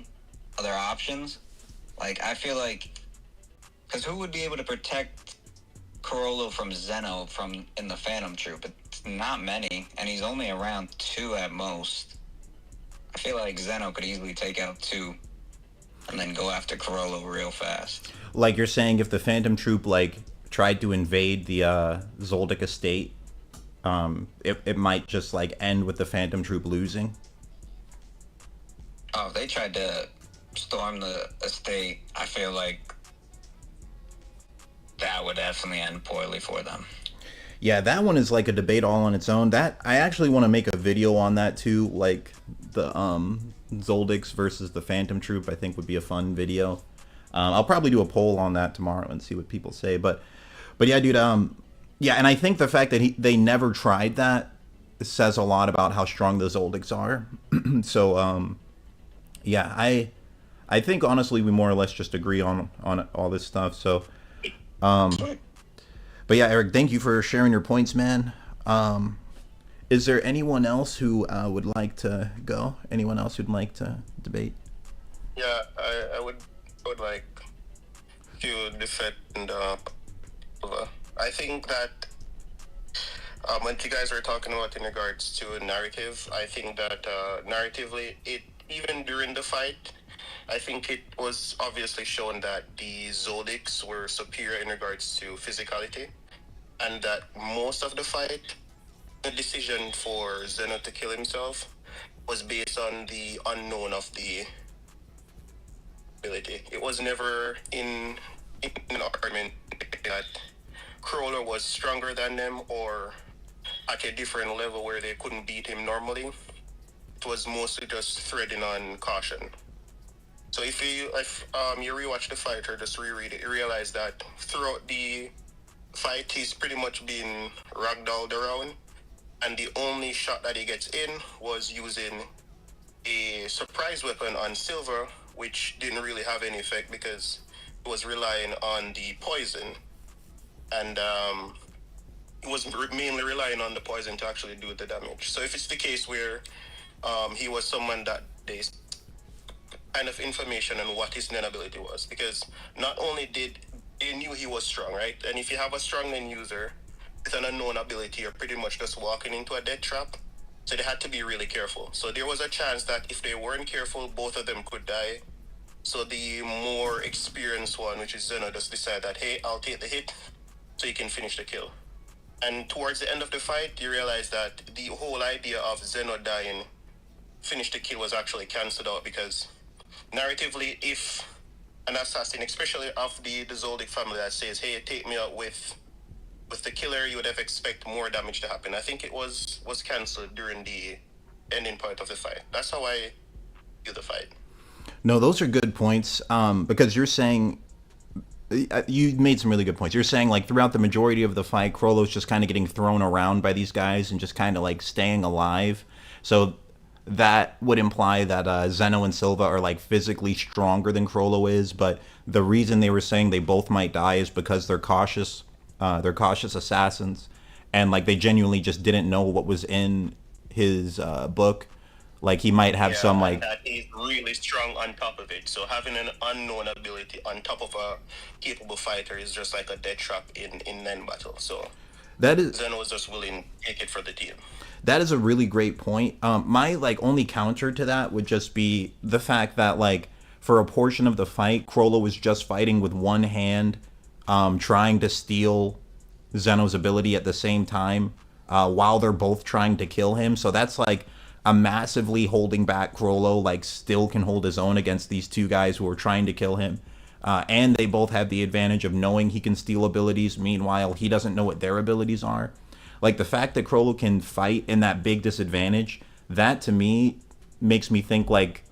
other options. Like, I feel like, because who would be able to protect Chrollo from Zeno in the Phantom Troop? It's not many, and he's only around 2 at most. I feel like Zeno could easily take out 2 and then go after Chrollo real fast. Like you're saying, if the Phantom Troop like tried to invade the Zoldyck estate, it might just like end with the Phantom Troop losing. Oh, if they tried to storm the estate, I feel like that would definitely end poorly for them. Yeah, that one is like a debate all on its own. That I actually want to make a video on that too, like the Zoldycks versus the Phantom Troop. I think would be a fun video. I'll probably do a poll on that tomorrow and see what people say. But yeah, dude. Yeah, and I think the fact that they never tried that says a lot about how strong the Zoldycks are. So yeah, I think honestly we more or less just agree on all this stuff. So But yeah, Eric, thank you for sharing your points, man. Um, is there anyone else who would like to go? Anyone else who'd like to debate? Yeah, I would like to defend Silva. I think that what you guys were talking about in regards to narrative, I think that narratively, it even during the fight, I think it was obviously shown that the Zodics were superior in regards to physicality, and that most of the fight, the decision for Zeno to kill himself was based on the unknown of the ability. It was never in an argument that Chrollo was stronger than them or at a different level where they couldn't beat him normally. It was mostly just threading on caution. So if you rewatch the fight or just reread it, you realize that throughout the fight he's pretty much been ragdolled around, and the only shot that he gets in was using a surprise weapon on Silver, which didn't really have any effect because it was relying on the poison, and it was mainly relying on the poison to actually do the damage. So if it's the case where he was someone that they kind of information on what his Nen ability was, because not only did they knew he was strong, right? And if you have a strong Nen user with an unknown ability, you're pretty much just walking into a death trap. So they had to be really careful. So there was a chance that if they weren't careful, both of them could die. So the more experienced one, which is Zeno, just decided that, hey, I'll take the hit so you can finish the kill. And towards the end of the fight, you realize that the whole idea of Zeno dying, finish the kill, was actually cancelled out because narratively, if an assassin, especially of the Zoldyck family, that says, hey, take me out with the killer, you would have expect more damage to happen. I think it was cancelled during the ending part of the fight. That's how I view the fight. No, those are good points. Because you're saying you made some really good points. You're saying like throughout the majority of the fight, Chrollo's just kind of getting thrown around by these guys and just kind of like staying alive. So that would imply that Zeno and Silva are like physically stronger than Chrollo is, but the reason they were saying they both might die is because they're cautious. They're cautious assassins, and like they genuinely just didn't know what was in his book. Like he might have some and like that he's really strong on top of it. So having an unknown ability on top of a capable fighter is just like a dead trap in Nen battle. So that is Zeno was just willing to take it for the team. that is a really great point. My like only counter to that would just be the fact that like for a portion of the fight, Chrollo was just fighting with one hand, trying to steal Zeno's ability at the same time, while they're both trying to kill him. So that's like a massively holding back Chrollo. Like still can hold his own against these two guys who are trying to kill him. And they both have the advantage of knowing he can steal abilities. Meanwhile, he doesn't know what their abilities are. Like the fact that Chrollo can fight in that big disadvantage, that to me makes me think like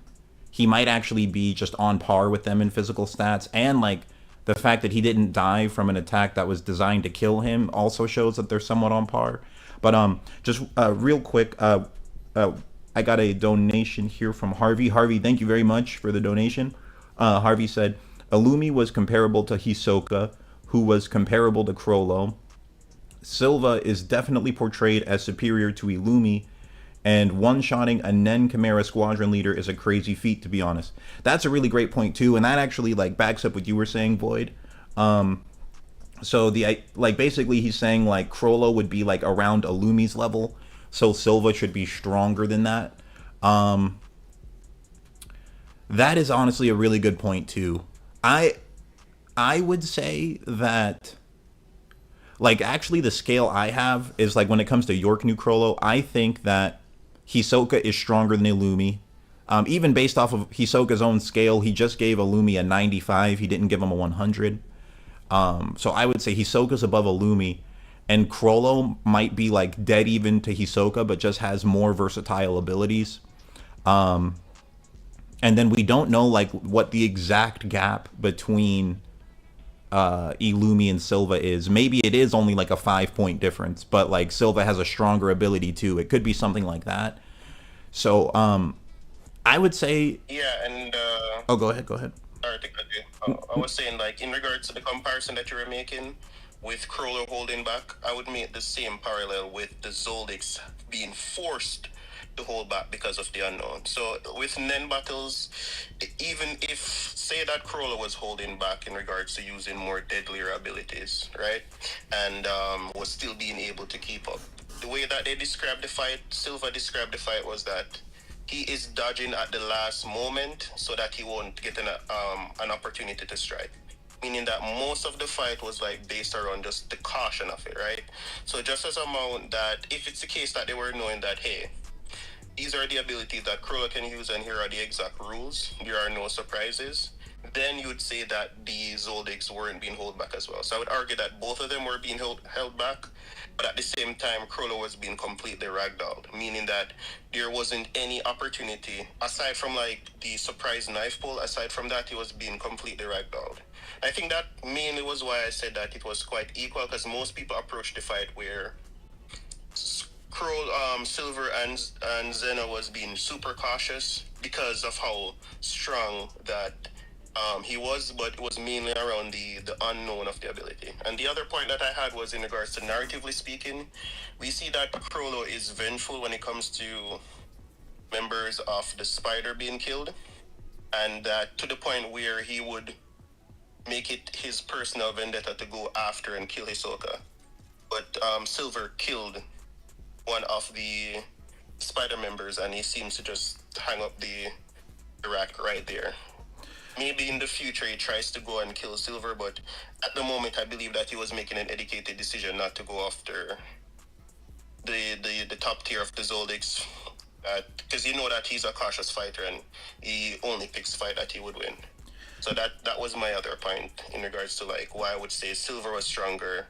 he might actually be just on par with them in physical stats. And like the fact that he didn't die from an attack that was designed to kill him also shows that they're somewhat on par. But just real quick, I got a donation here from Harvey. Harvey, thank you very much for the donation. Harvey said, Illumi was comparable to Hisoka, who was comparable to Chrollo. Silva is definitely portrayed as superior to Illumi, and one-shotting a Nen Chimera squadron leader is a crazy feat, to be honest. That's a really great point too, and that actually like backs up what you were saying, Void. So the like basically he's saying like Chrollo would be like around Illumi's level, so Silva should be stronger than that. That is honestly a really good point too. I would say that like actually the scale I have is like when it comes to York New Chrollo, I think that Hisoka is stronger than Illumi. Even based off of Hisoka's own scale, he just gave Illumi a 95. He didn't give him a 100. So I would say Hisoka's above Illumi, and Chrollo might be like dead even to Hisoka, but just has more versatile abilities. And then we don't know like what the exact gap between Illumi and Silva is. Maybe it is only like a 5-point difference, but like Silva has a stronger ability too. It could be something like that. So I would say Yeah, and oh, go ahead. sorry to cut you. I was saying like in regards to the comparison that you were making with Chrollo holding back, I would make the same parallel with the Zoldycks being forced to hold back because of the unknown. So with Nen battles, even if say that Chrollo was holding back in regards to using more deadlier abilities, right, and was still being able to keep up. The way that they described the fight, Silva described the fight was that he is dodging at the last moment so that he won't get an opportunity to strike. Meaning that most of the fight was like based around just the caution of it, right? So just as amount that if it's the case that they were knowing that, hey, these are the abilities that Chrollo can use and here are the exact rules, there are no surprises, then you would say that the Zoldycks weren't being held back as well. So I would argue that both of them were being held back, but at the same time, Chrollo was being completely ragdolled, meaning that there wasn't any opportunity, aside from like the surprise knife pull, aside from that, he was being completely ragdolled. I think that mainly was why I said that it was quite equal, because most people approached the fight where Silver and Zeno was being super cautious because of how strong that he was, but it was mainly around the unknown of the ability. And the other point that I had was in regards to narratively speaking, we see that Chrollo is vengeful when it comes to members of the Spider being killed, and that to the point where he would make it his personal vendetta to go after and kill Hisoka. But Silver killed one of the Spider members, and he seems to just hang up the rack right there. Maybe in the future he tries to go and kill Silver, but at the moment I believe that he was making an educated decision not to go after the top tier of the Zoldycks, because you know that he's a cautious fighter and he only picks fight that he would win. So that was my other point in regards to like why I would say Silver was stronger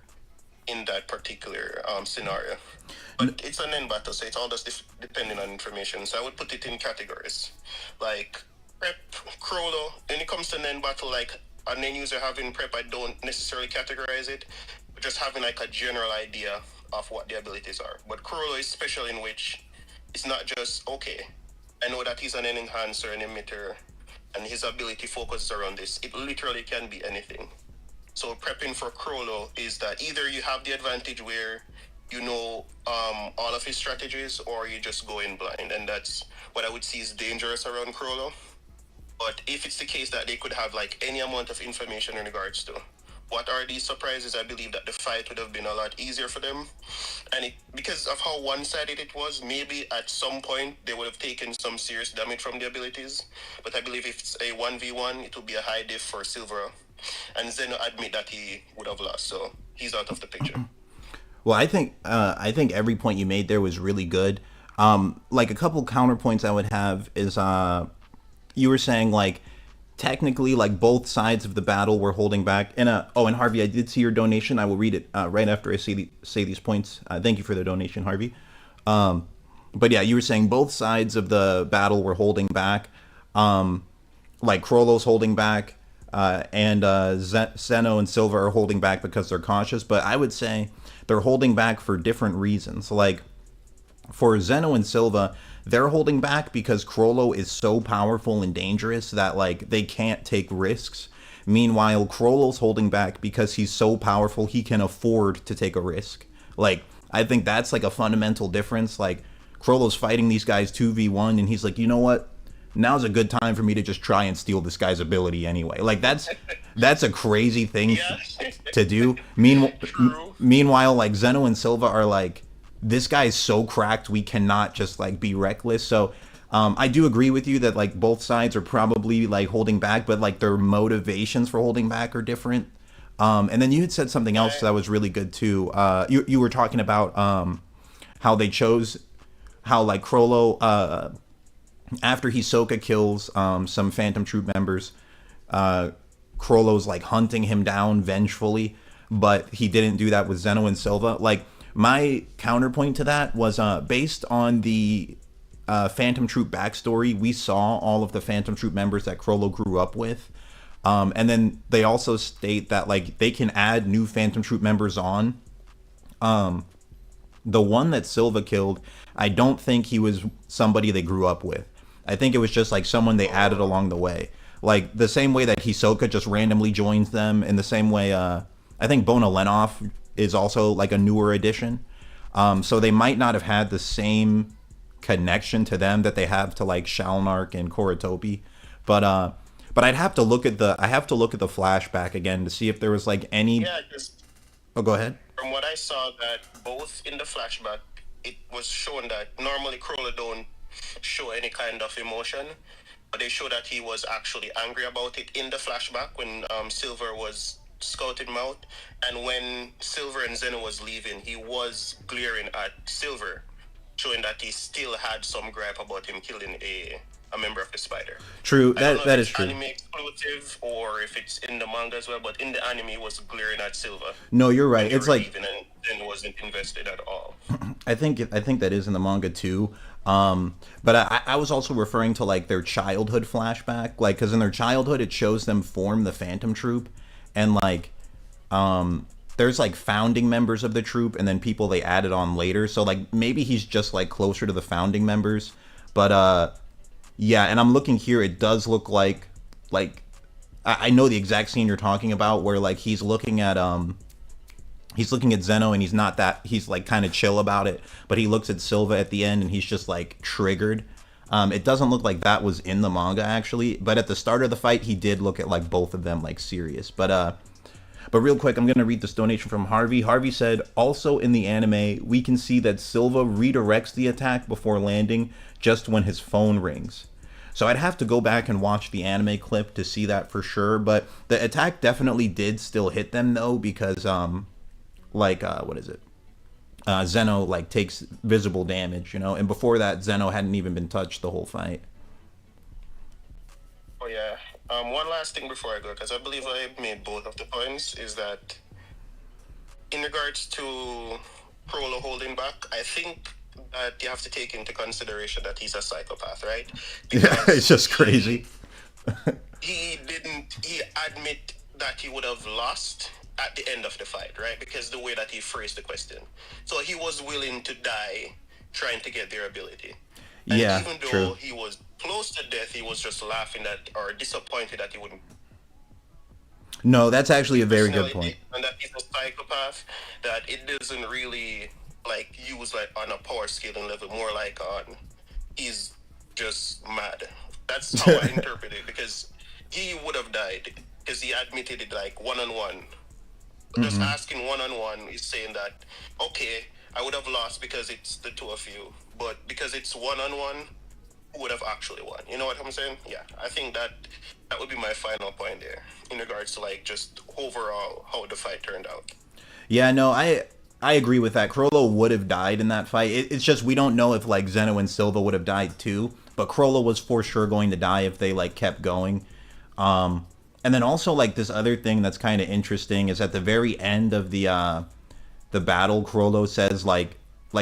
in that particular scenario. But it's an end battle, so it's all just depending on information. So I would put it in categories. Like prep, Chrollo, when it comes to an end battle, like an end user having prep, I don't necessarily categorize it, but just having like a general idea of what the abilities are. But Chrollo is special in which it's not just, okay, I know that he's an enhancer, an emitter, and his ability focuses around this. It literally can be anything. So prepping for Chrollo is that either you have the advantage where you know all of his strategies, or you just go in blind, and that's what I would see is dangerous around Chrollo. But if it's the case that they could have like any amount of information in regards to what are these surprises, I believe that the fight would have been a lot easier for them. And because of how one-sided it was, maybe at some point they would have taken some serious damage from the abilities. But I believe if it's a 1v1, it would be a high diff for Silver. And Zeno admit that he would have lost, so he's out of the picture. Well, I think every point you made there was really good. Like a couple counterpoints I would have is you were saying like technically like both sides of the battle were holding back. And and Harvey, I did see your donation. I will read it right after I say these points. Thank you for the donation, Harvey. But yeah, you were saying both sides of the battle were holding back. Like Chrollo's holding back, and Zeno and Silva are holding back because they're cautious. But I would say they're holding back for different reasons. Like for Zeno and Silva, they're holding back because Chrollo is so powerful and dangerous that like they can't take risks. Meanwhile, Chrollo's holding back because he's so powerful he can afford to take a risk. Like I think that's like a fundamental difference. Like Chrollo's fighting these guys 2v1 and he's like, you know what? Now's a good time for me to just try and steal this guy's ability anyway. Like that's a crazy thing to do. Meanwhile, like Zeno and Silva are like, this guy is so cracked, we cannot just like be reckless. So I do agree with you that like both sides are probably like holding back, but like their motivations for holding back are different. And then you had said something else that was really good too. You were talking about how they chose, how like Chrollo, after Hisoka kills some Phantom Troop members, Chrollo's like hunting him down vengefully, but he didn't do that with Zeno and Silva. Like my counterpoint to that was based on the Phantom Troop backstory. We saw all of the Phantom Troop members that Chrollo grew up with, and then they also state that like they can add new Phantom Troop members on. The one that Silva killed, I don't think he was somebody they grew up with. I think it was just like someone they added along the way. Like the same way that Hisoka just randomly joins them, in the same way I think Bona Lenoff is also like a newer addition. So they might not have had the same connection to them that they have to like Shalnark and Koratopi, but I have to look at the flashback again to see if there was like any. Yeah, just Oh, go ahead. from what I saw, that both in the flashback, it was shown that normally Chrollo don't show any kind of emotion, but they show that he was actually angry about it in the flashback when Silver was scouting him out, and when Silver and Zeno was leaving, he was glaring at Silver, showing that he still had some gripe about him killing a member of the Spider. True, I don't know that if is it's true. anime exclusive or if it's in the manga as well, but in the anime, he was glaring at Silver No, you're when right. they It's were like leaving and then wasn't invested at all. I think that is in the manga too. But I was also referring to like their childhood flashback, like because in their childhood it shows them form the Phantom Troop, and like there's like founding members of the troop and then people they added on later. So like maybe he's just like closer to the founding members, but yeah. And I'm looking here, it does look like I know the exact scene you're talking about where like he's looking at Zeno and he's like kind of chill about it, but he looks at Silva at the end and he's just like triggered. It doesn't look like that was in the manga actually, but at the start of the fight he did look at like both of them like serious. But real quick, I'm gonna read this donation from Harvey. Harvey said, also in the anime, we can see that Silva redirects the attack before landing just when his phone rings. So I'd have to go back and watch the anime clip to see that for sure. But the attack definitely did still hit them though, because what is it? Zeno like takes visible damage, you know, and before that Zeno hadn't even been touched the whole fight. Oh yeah. One last thing before I go, because I believe I made both of the points, is that in regards to Chrollo holding back, I think that you have to take into consideration that he's a psychopath, right? Yeah, it's just crazy. He admit that he would have lost at the end of the fight, right? Because the way that he phrased the question. So he was willing to die trying to get their ability. And Yeah, even though true. he was close to death, he was just laughing at or disappointed that he wouldn't No, that's actually a very good point. personality and that he's a psychopath, that it doesn't really like use like on a power scaling level, more like on he's just mad. That's how I interpret it, because he would have died because he admitted it like one on one. Just asking one on one is saying that okay, I would have lost because it's the two of you, but because it's one on one, who would have actually won? You know what I'm saying? Yeah, I think that would be my final point there in regards to like just overall how the fight turned out. Yeah, no, I agree with that. Chrollo would have died in that fight. It's just we don't know if like Zeno and Silva would have died too, but Chrollo was for sure going to die if they like kept going. And then also like this other thing that's kind of interesting is at the very end of the battle, Chrollo says like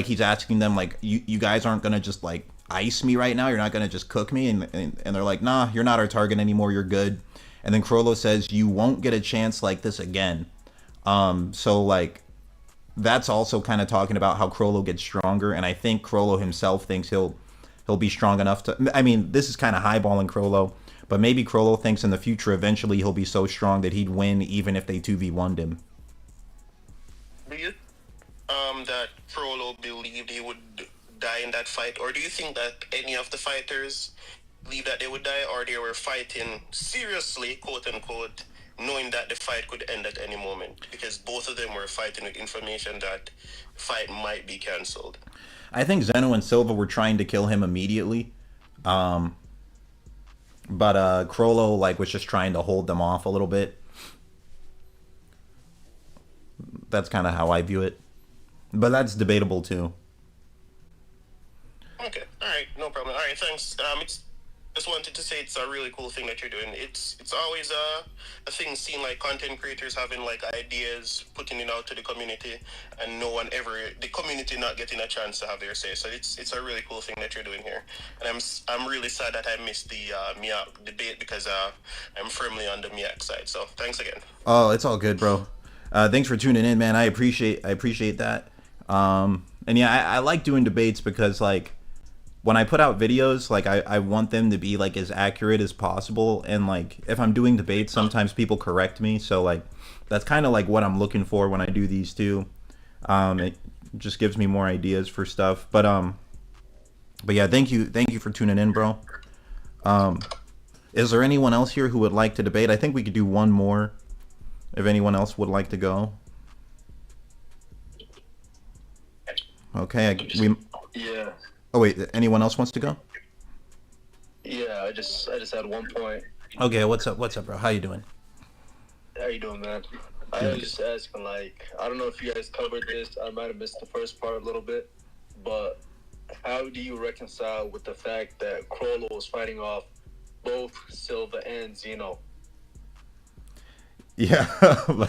he's asking them like you guys aren't gonna just like ice me right now. You're not gonna just cook me, and they're like, nah, you're not our target anymore. You're good. And then Chrollo says you won't get a chance like this again. So like that's also kind of talking about how Chrollo gets stronger, and I think Chrollo himself thinks he'll be strong enough to. I mean, this is kind of highballing Chrollo, but maybe Chrollo thinks in the future eventually he'll be so strong that he'd win even if they 2v1'd him. Do you that Frollo believed he would die in that fight, or do you think that any of the fighters believed that they would die, or they were fighting seriously, quote unquote, knowing that the fight could end at any moment? Because both of them were fighting with information that the fight might be cancelled. I think Zeno and Silva were trying to kill him immediately, but Chrollo like was just trying to hold them off a little bit. That's kind of how I view it, but that's debatable too. Okay, all right, no problem. All right, thanks. It's just wanted to say it's a really cool thing that you're doing. It's always a thing seen like content creators having like ideas, putting it out to the community, and no one ever the community not getting a chance to have their say. So it's a really cool thing that you're doing here, and I'm really sad that I missed the Miak debate because I'm firmly on the Miak side. So thanks again. Oh, it's all good, bro. Thanks for tuning in, man. I appreciate that. And yeah, I like doing debates because like when I put out videos, like I want them to be like as accurate as possible. And like if I'm doing debates, sometimes people correct me. So like that's kind of like what I'm looking for when I do these too. It just gives me more ideas for stuff. But yeah, thank you for tuning in, bro. Is there anyone else here who would like to debate? I think we could do one more if anyone else would like to go. Okay, Yeah. Oh wait, anyone else wants to go? Yeah, I just had one point. Okay, what's up, bro? How you doing? How you doing, man? I was just asking, like, I don't know if you guys covered this. I might have missed the first part a little bit, but how do you reconcile with the fact that Chrollo was fighting off both Silva and Zeno? Yeah,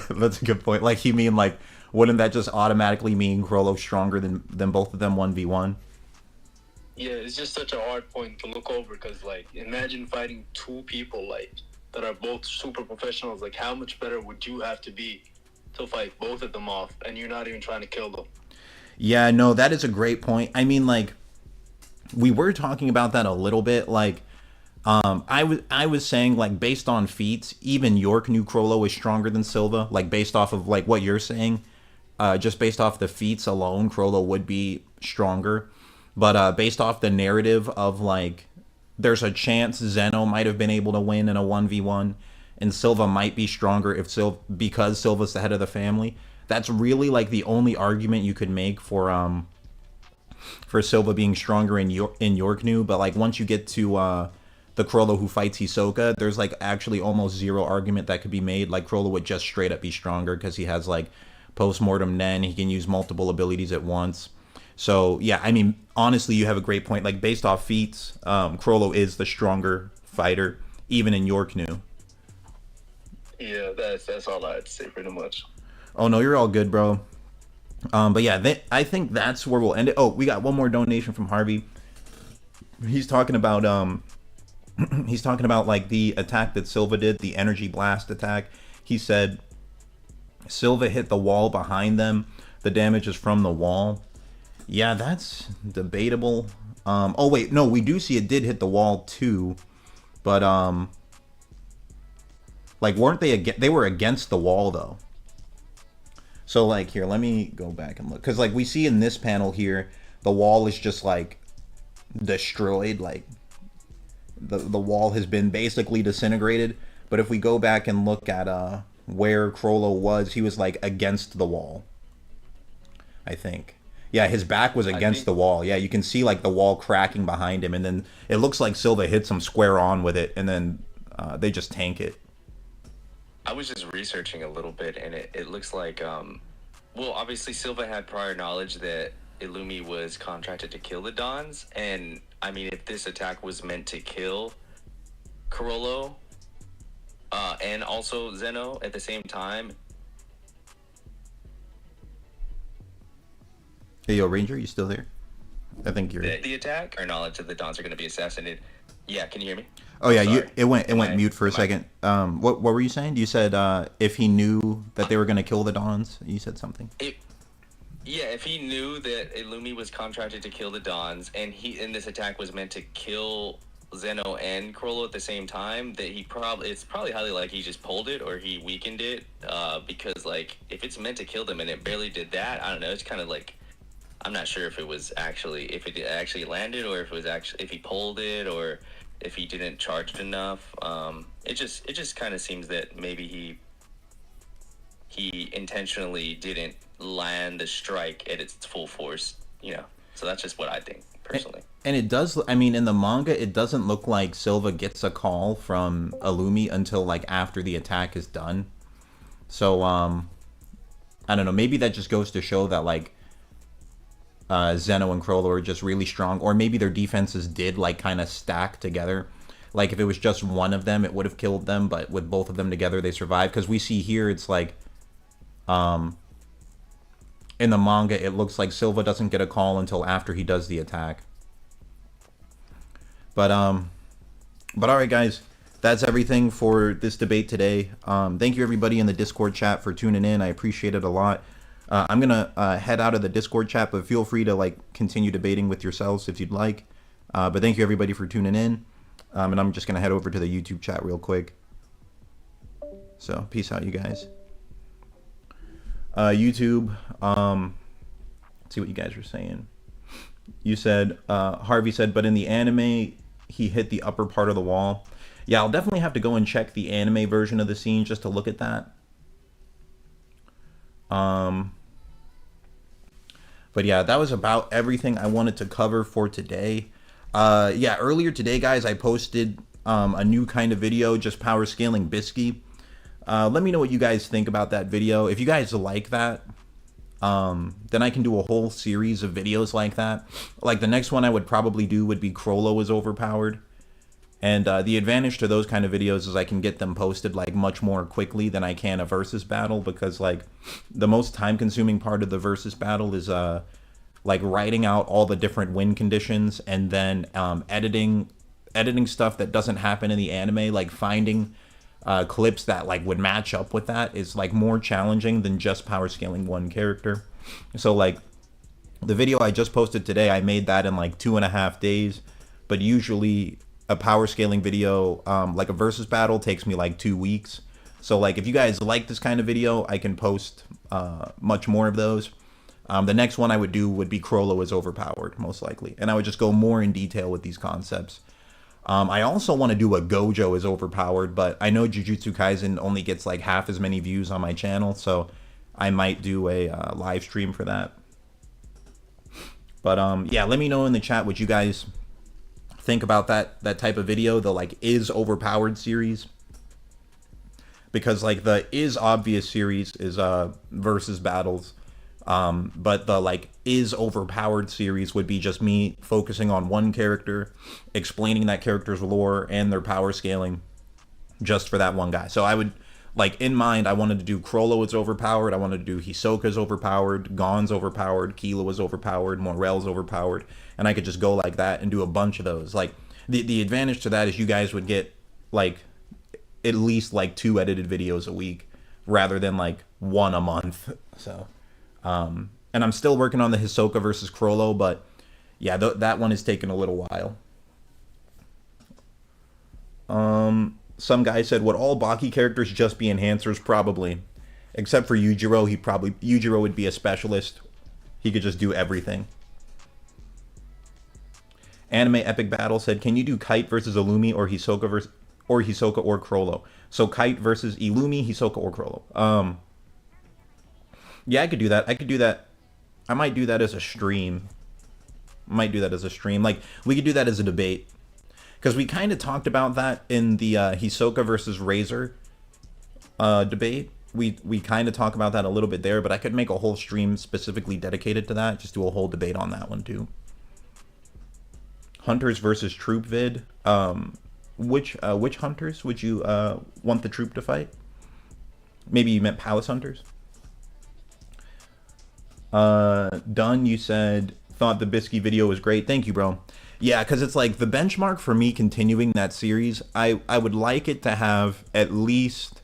that's a good point. Like, you mean like, wouldn't that just automatically mean Chrollo's stronger than both of them 1v1? Yeah, it's just such a hard point to look over because, like, imagine fighting two people like that are both super professionals. Like, how much better would you have to be to fight both of them off, and you're not even trying to kill them? Yeah, no, that is a great point. I mean, like, we were talking about that a little bit. Like, I was saying, like, based on feats, even York knew Chrollo is stronger than Silva. Like, based off of like what you're saying, just based off the feats alone, Chrollo would be stronger. But based off the narrative of like, there's a chance Zeno might have been able to win in a 1v1, and Silva might be stronger because Silva's the head of the family. That's really like the only argument you could make for Silva being stronger in Yorknu. But like once you get to the Chrollo who fights Hisoka, there's like actually almost zero argument that could be made. Like Chrollo would just straight up be stronger because he has like post-mortem Nen. He can use multiple abilities at once. So yeah, I mean, honestly, you have a great point. Like based off feats, Chrollo is the stronger fighter, even in Yorknu. Yeah, that's all I had to say pretty much. Oh no, you're all good, bro. But yeah, I think that's where we'll end it. Oh, we got one more donation from Harvey. He's talking about like the attack that Silva did, the energy blast attack. He said Silva hit the wall behind them. The damage is from the wall. Yeah, that's debatable. Oh wait, no, we do see it did hit the wall too, but like weren't they they were against the wall though. So like here, let me go back and look, because like we see in this panel here, the wall is just like destroyed, like the wall has been basically disintegrated. But if we go back and look at where Chrollo was, he was like against the wall, I think. Yeah, his back was against the wall. Yeah, you can see like the wall cracking behind him, and then it looks like Silva hits him square on with it, and then they just tank it. I was just researching a little bit, and it looks like, well, obviously Silva had prior knowledge that Illumi was contracted to kill the Dons, and I mean, if this attack was meant to kill Chrollo and also Zeno at the same time. Hey, yo, Ranger, you still there? I think you're... The attack, or knowledge that the Dons are going to be assassinated. Yeah, can you hear me? Oh yeah, it went mute for a second. What were you saying? You said if he knew that they were going to kill the Dons, you said something. Yeah, if he knew that Illumi was contracted to kill the Dons, and this attack was meant to kill Zeno and Chrollo at the same time, that it's probably highly likely he just pulled it or he weakened it, because like if it's meant to kill them and it barely did that, I don't know. It's kind of like, I'm not sure if it actually landed, or if he pulled it, or if he didn't charge it enough. It just kind of seems that maybe he intentionally didn't land the strike at its full force, So that's just what I think personally. And it does. I mean, in the manga, it doesn't look like Silva gets a call from Illumi until like after the attack is done. So I don't know. Maybe that just goes to show that like Zeno and Chrollo are just really strong, or maybe their defenses did like kind of stack together. Like if it was just one of them, it would have killed them, but with both of them together, they survived. Because we see here, it's like, in the manga, it looks like Silva doesn't get a call until after he does the attack. But all right, guys, that's everything for this debate today. Thank you everybody in the Discord chat for tuning in. I appreciate it a lot. I'm gonna head out of the Discord chat, but feel free to like continue debating with yourselves if you'd like. But thank you everybody for tuning in. And I'm just gonna head over to the YouTube chat real quick. So peace out, you guys. YouTube. Let's see what you guys were saying. You said Harvey said, but in the anime, he hit the upper part of the wall. Yeah, I'll definitely have to go and check the anime version of the scene just to look at that. But yeah, that was about everything I wanted to cover for today. Yeah, earlier today, guys, I posted a new kind of video, just power scaling Bisky. Let me know what you guys think about that video. If you guys like that, then I can do a whole series of videos like that. Like the next one I would probably do would be Chrollo is overpowered. And the advantage to those kind of videos is I can get them posted like much more quickly than I can a versus battle, because like the most time consuming part of the versus battle is like writing out all the different win conditions and then editing stuff that doesn't happen in the anime, like finding clips that like would match up with that is like more challenging than just power scaling one character. So like the video I just posted today, I made that in like 2.5 days, but usually a power scaling video, like a versus battle, takes me like 2 weeks. So like if you guys like this kind of video, I can post much more of those. The next one I would do would be Chrollo is overpowered, most likely, and I would just go more in detail with these concepts. I also want to do a Gojo is overpowered, but I know Jujutsu Kaisen only gets like half as many views on my channel, so I might do a live stream for that. But yeah, let me know in the chat what you guys think about that type of video, the like is overpowered series, because like the is obvious series is versus battles, but the like is overpowered series would be just me focusing on one character, explaining that character's lore and their power scaling just for that one guy. So I would, like in mind, I wanted to do Chrollo is overpowered, I wanted to do Hisoka's overpowered, Gon's overpowered, Killua is overpowered, Morel's overpowered, and I could just go like that and do a bunch of those. Like the advantage to that is you guys would get like at least like 2 edited videos a week rather than like 1 a month. So and I'm still working on the Hisoka versus Chrollo, but yeah, that one is taking a little while. Some guy said, would all Baki characters just be enhancers? Probably. Except for Yujiro, Yujiro would be a specialist. He could just do everything. Anime Epic Battle said, can you do Kite versus Illumi or Hisoka or Chrollo? So Kite versus Illumi, Hisoka or Chrollo. Yeah, I could do that. I might do that as a stream. Like, we could do that as a debate. Because we kind of talked about that in the Hisoka versus Razor debate. We kind of talk about that a little bit there, but I could make a whole stream specifically dedicated to that. Just do a whole debate on that one too. Hunters versus Troop vid. Which hunters would you want the troop to fight? Maybe you meant Palace Hunters? Dunn, you said, thought the Bisky video was great. Thank you, bro. Yeah, because it's like the benchmark for me continuing that series, I would like it to have at least,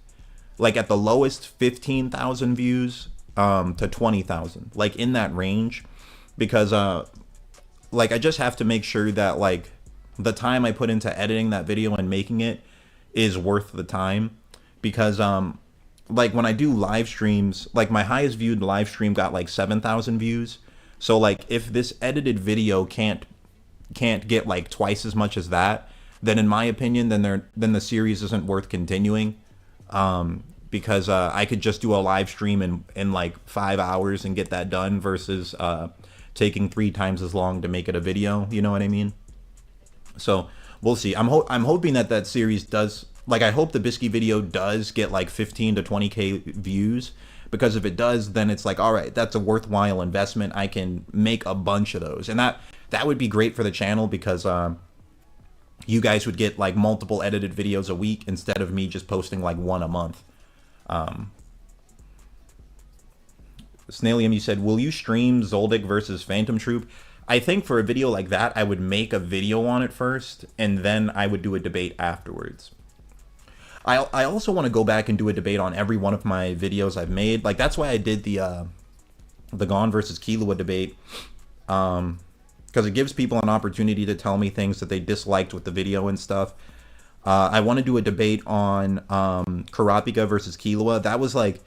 like at the lowest, 15,000 views to 20,000, like in that range, because like I just have to make sure that like the time I put into editing that video and making it is worth the time, because like when I do live streams, like my highest viewed live stream got like 7,000 views. So like if this edited video can't get like twice as much as that, then in my opinion, then the series isn't worth continuing. Because I could just do a live stream in like 5 hours and get that done versus taking 3 times as long to make it a video. You know what I mean? So we'll see. I'm hoping that series does, like, I hope the Bisky video does get like 15 to 20k views, because if it does, then it's like, all right, that's a worthwhile investment. I can make a bunch of those, and that would be great for the channel, because you guys would get like multiple edited videos a week instead of me just posting like 1 a month. Snailium, you said, will you stream Zoldyck versus Phantom Troop? I think for a video like that, I would make a video on it first, and then I would do a debate afterwards. I also want to go back and do a debate on every one of my videos I've made. Like, that's why I did the Gon versus Killua debate. because it gives people an opportunity to tell me things that they disliked with the video and stuff. I want to do a debate on Karapika versus Killua. That was like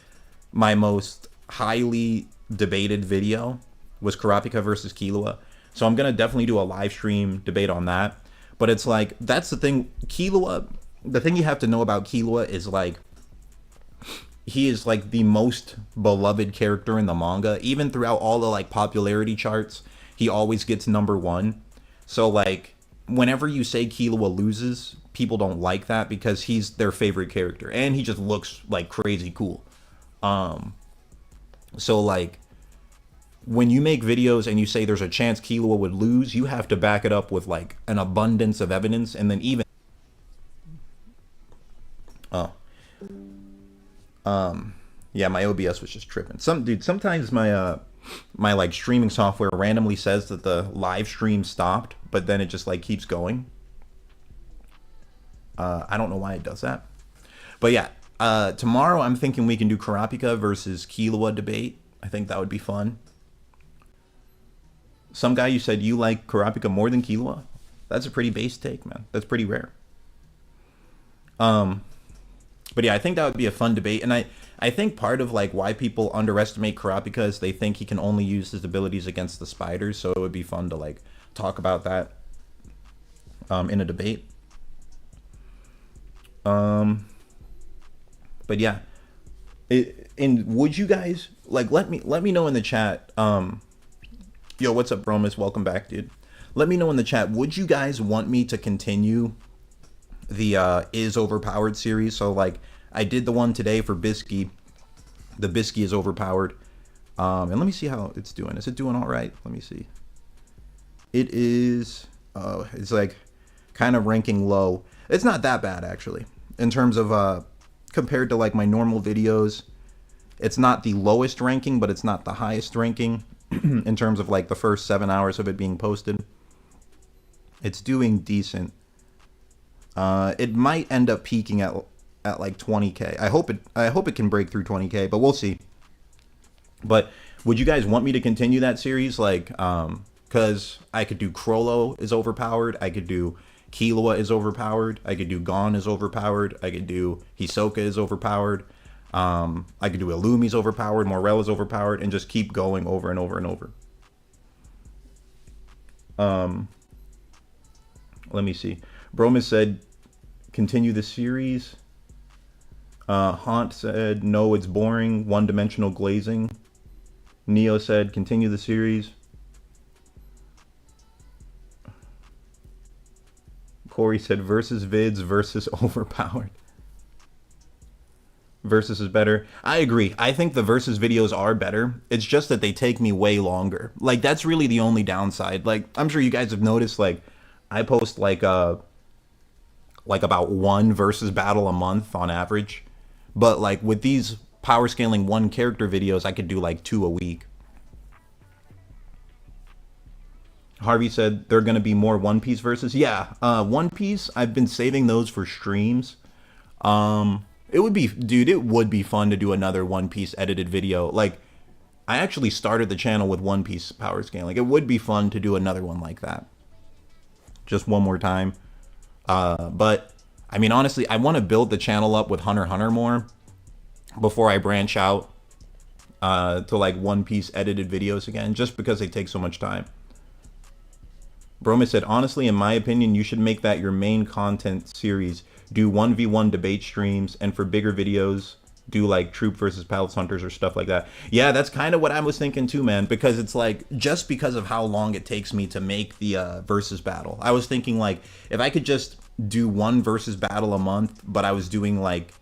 my most highly debated video, was Karapika versus Killua. So I'm gonna definitely do a live stream debate on that. But it's like, that's the thing. Killua, the thing you have to know about Killua is like, he is like the most beloved character in the manga. Even throughout all the like popularity charts, he always gets #1. So like, whenever you say Killua loses, people don't like that because he's their favorite character and he just looks like crazy cool. So like, when you make videos and you say there's a chance Killua would lose, you have to back it up with like an abundance of evidence. And then even yeah, my OBS was just tripping. Sometimes my my like streaming software randomly says that the live stream stopped, but then it just like keeps going. I don't know why it does that. But yeah, tomorrow I'm thinking we can do Karapika versus Killua debate. I think that would be fun. Some guy, you said you like Karapika more than Killua? That's a pretty base take, man. That's pretty rare. But yeah, I think that would be a fun debate. And I think part of like why people underestimate Karapika is they think he can only use his abilities against the spiders. So it would be fun to like talk about that in a debate. But yeah, would you guys like, let me know in the chat. Yo, what's up, Bromus? Welcome back, dude. Let me know in the chat, would you guys want me to continue the Is Overpowered series? So like, I did the one today for Bisky. The Bisky is overpowered. And let me see how it's doing. Is it doing all right? Let me see. It is, it's like kind of ranking low. It's not that bad actually. In terms of, compared to like my normal videos, it's not the lowest ranking, but it's not the highest ranking in terms of like the first 7 hours of it being posted. It's doing decent. It might end up peaking at like 20K. I hope it can break through 20K, but we'll see. But would you guys want me to continue that series? Like, because I could do Chrollo is overpowered. I could do Killua is overpowered. I could do Gon is overpowered. I could do Hisoka is overpowered. I could do Illumi's overpowered. Morella's overpowered, and just keep going over and over and over. Let me see. Bromus said, continue the series. Haunt said, no, it's boring. One-dimensional glazing. Neo said, continue the series. Corey said, versus vids versus overpowered. Versus is better. I agree. I think the versus videos are better. It's just that they take me way longer. Like, that's really the only downside. Like, I'm sure you guys have noticed, like, I post like about one versus battle a month on average. But like with these power scaling one character videos, I could do like 2 a week. Harvey said they're going to be more One Piece versus. Yeah, One Piece, I've been saving those for streams. It would be, dude, it would be fun to do another One Piece edited video. Like, I actually started the channel with One Piece power scaling. It would be fun to do another one like that. Just one more time. But I mean, honestly, I want to build the channel up with Hunter x Hunter more before I branch out to like One Piece edited videos again, just because they take so much time. Bromus said, honestly, in my opinion, you should make that your main content series. Do 1v1 debate streams, and for bigger videos, do like Troop versus Palace Hunters or stuff like that. Yeah, that's kind of what I was thinking too, man, because it's like, just because of how long it takes me to make the versus battle, I was thinking like, if I could just do one versus battle a month, but I was doing like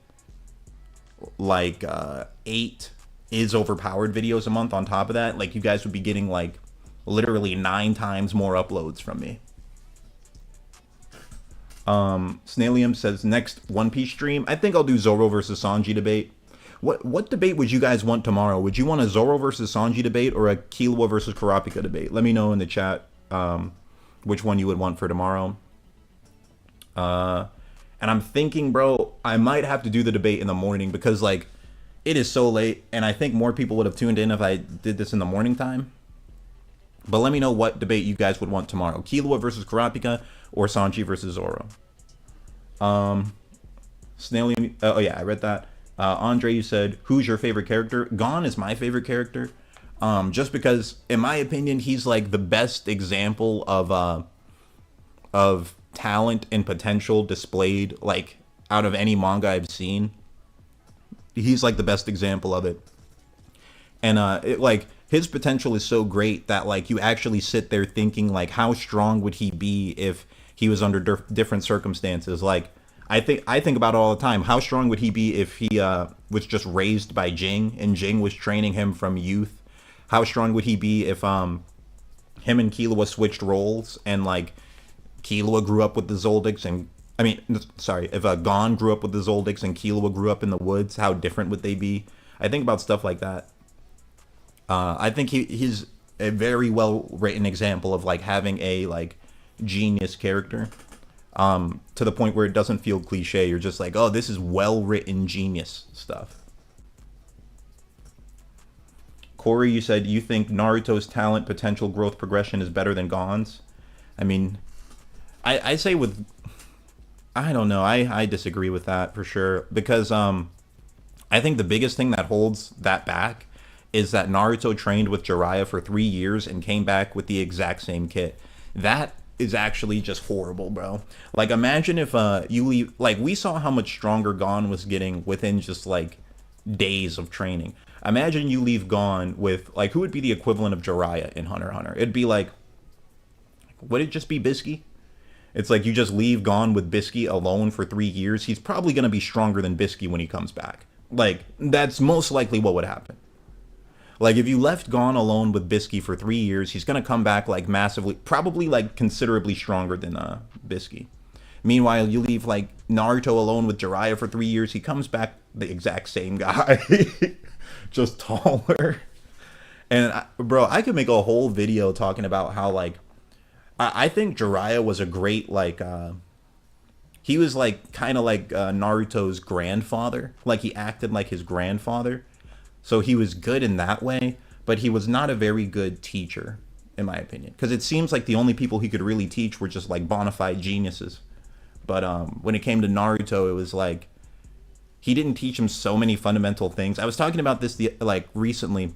8 is overpowered videos a month on top of that, like you guys would be getting like literally 9 times more uploads from me. Snailium says next One Piece stream, I think I'll do Zoro versus Sanji debate. What debate would you guys want tomorrow? Would you want a Zoro versus Sanji debate or a Killua versus Karapika debate? Let me know in the chat which one you would want for tomorrow. And I'm thinking, bro, I might have to do the debate in the morning because like it is so late, and I think more people would have tuned in if I did this in the morning time. But let me know what debate you guys would want tomorrow: Killua versus Kurapika or Sanji versus Zoro. Snaily, oh yeah, I read that. Andre, you said, who's your favorite character? Gon is my favorite character. Just because, in my opinion, he's like the best example of talent and potential displayed, like, out of any manga I've seen. He's like the best example of it. And like, his potential is so great that like you actually sit there thinking like, how strong would he be if he was under different circumstances? Like, I think about it all the time. How strong would he be if he was just raised by Jing and Jing was training him from youth? How strong would he be if him and Killua switched roles and like Killua grew up with the Zoldycks and if Gon grew up with the Zoldycks and Killua grew up in the woods, how different would they be? I think about stuff like that. I think he's a very well written example of like having a like genius character, to the point where it doesn't feel cliche. You're just like, oh, this is well written genius stuff. Corey, you said you think Naruto's talent, potential, growth, progression is better than Gon's. I mean, I say with, I don't know. I disagree with that for sure, because I think the biggest thing that holds that back is that Naruto trained with Jiraiya for 3 years and came back with the exact same kit. That is actually just horrible, bro. Like, imagine if you leave, like, we saw how much stronger Gon was getting within just like days of training. Imagine you leave Gon with, like, who would be the equivalent of Jiraiya in Hunter x Hunter? It'd be like, would it just be Bisky? It's like you just leave Gon with Bisky alone for 3 years. He's probably going to be stronger than Bisky when he comes back. Like, that's most likely what would happen. Like, if you left Gon alone with Bisky for 3 years, he's going to come back, like, massively, probably, like, considerably stronger than Bisky. Meanwhile, you leave, like, Naruto alone with Jiraiya for 3 years, he comes back the exact same guy. Just taller. And, bro, I could make a whole video talking about how, like, I think Jiraiya was a great, like, he was, like, kind of like Naruto's grandfather. Like, he acted like his grandfather. So he was good in that way, but he was not a very good teacher, in my opinion. Because it seems like the only people he could really teach were just, like, bona fide geniuses. But when it came to Naruto, it was, like, he didn't teach him so many fundamental things. I was talking about this, recently.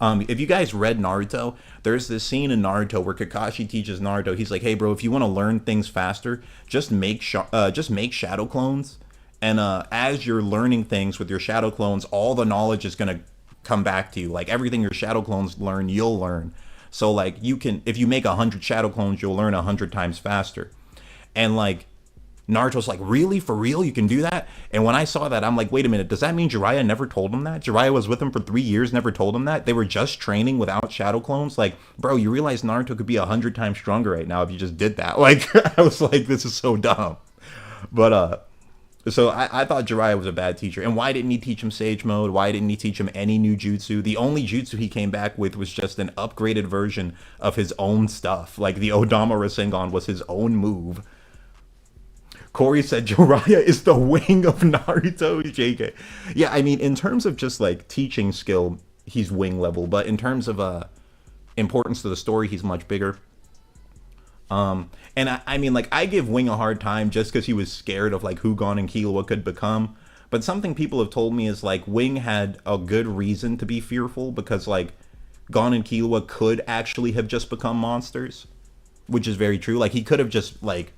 If you guys read Naruto, there's this scene in Naruto where Kakashi teaches Naruto. He's like, "Hey, bro, if you want to learn things faster, just make shadow clones, and as you're learning things with your shadow clones, all the knowledge is gonna come back to you. Like everything your shadow clones learn, you'll learn. So like you can, if you make 100 shadow clones, you'll learn 100 times faster." And like Naruto's like, "Really? For real? You can do that?" And when I saw that, I'm like, wait a minute, does that mean Jiraiya never told him that? Jiraiya was with him for 3 years, never told him that? They were just training without shadow clones? Like, bro, you realize Naruto could be 100 times stronger right now if you just did that. Like, I was like, this is so dumb. But, so I thought Jiraiya was a bad teacher. And why didn't he teach him Sage Mode? Why didn't he teach him any new jutsu? The only jutsu he came back with was just an upgraded version of his own stuff. Like, the Odama Rasengan was his own move. Corey said Jiraiya is the wing of Naruto. JK. Yeah, I mean, in terms of just like teaching skill, he's wing level, but in terms of importance to the story, he's much bigger. And I mean, like, I give Wing a hard time just because he was scared of like who Gon and Killua could become. But something people have told me is like Wing had a good reason to be fearful because like Gon and Killua could actually have just become monsters, which is very true. Like he could have just like,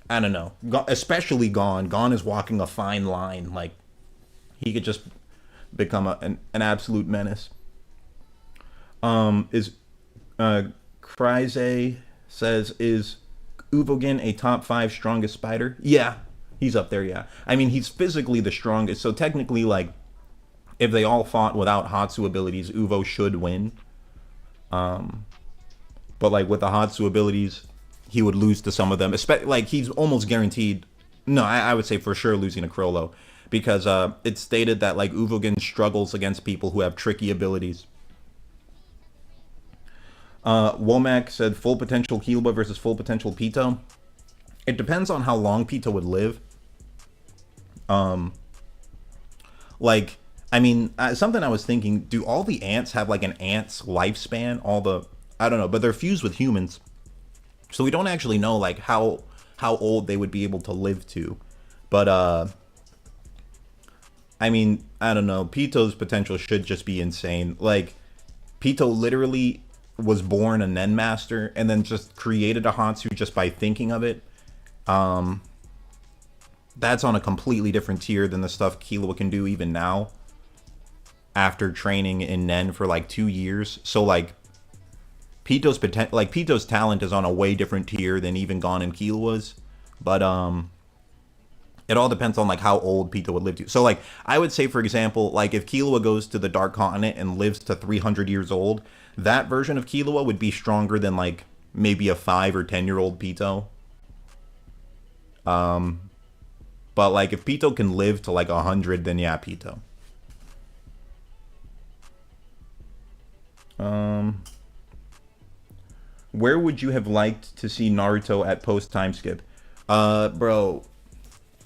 I don't know, especially Gon. Gon is walking a fine line. Like, he could just become an absolute menace. Kryze says, is Uvogin a top 5 strongest spider? Yeah, he's up there, yeah. I mean, he's physically the strongest, so technically, like, if they all fought without Hatsu abilities, Uvo should win. But, like, with the Hatsu abilities, he would lose to some of them. Like, he's almost guaranteed. No, I would say for sure losing to Chrollo. Because it's stated that, like, Uvogin struggles against people who have tricky abilities. Womack said full potential Killua versus full potential Pito. It depends on how long Pito would live. Like, I mean, something I was thinking, do all the ants have, like, an ant's lifespan? All I don't know, but they're fused with humans, so we don't actually know like how old they would be able to live to. But I mean, I don't know. Pito's potential should just be insane. Like, Pito literally was born a Nen master and then just created a Hatsu just by thinking of it. That's on a completely different tier than the stuff Killua can do even now after training in Nen for like 2 years. So like Pito's talent is on a way different tier than even Gon and Killua's. But it all depends on like how old Pito would live to. So like I would say, for example, like if Killua goes to the Dark Continent and lives to 300 years old, that version of Killua would be stronger than like maybe a 5 or 10-year-old Pito. But like if Pito can live to like 100, then yeah, Pito. Where would you have liked to see Naruto at post time skip? Bro,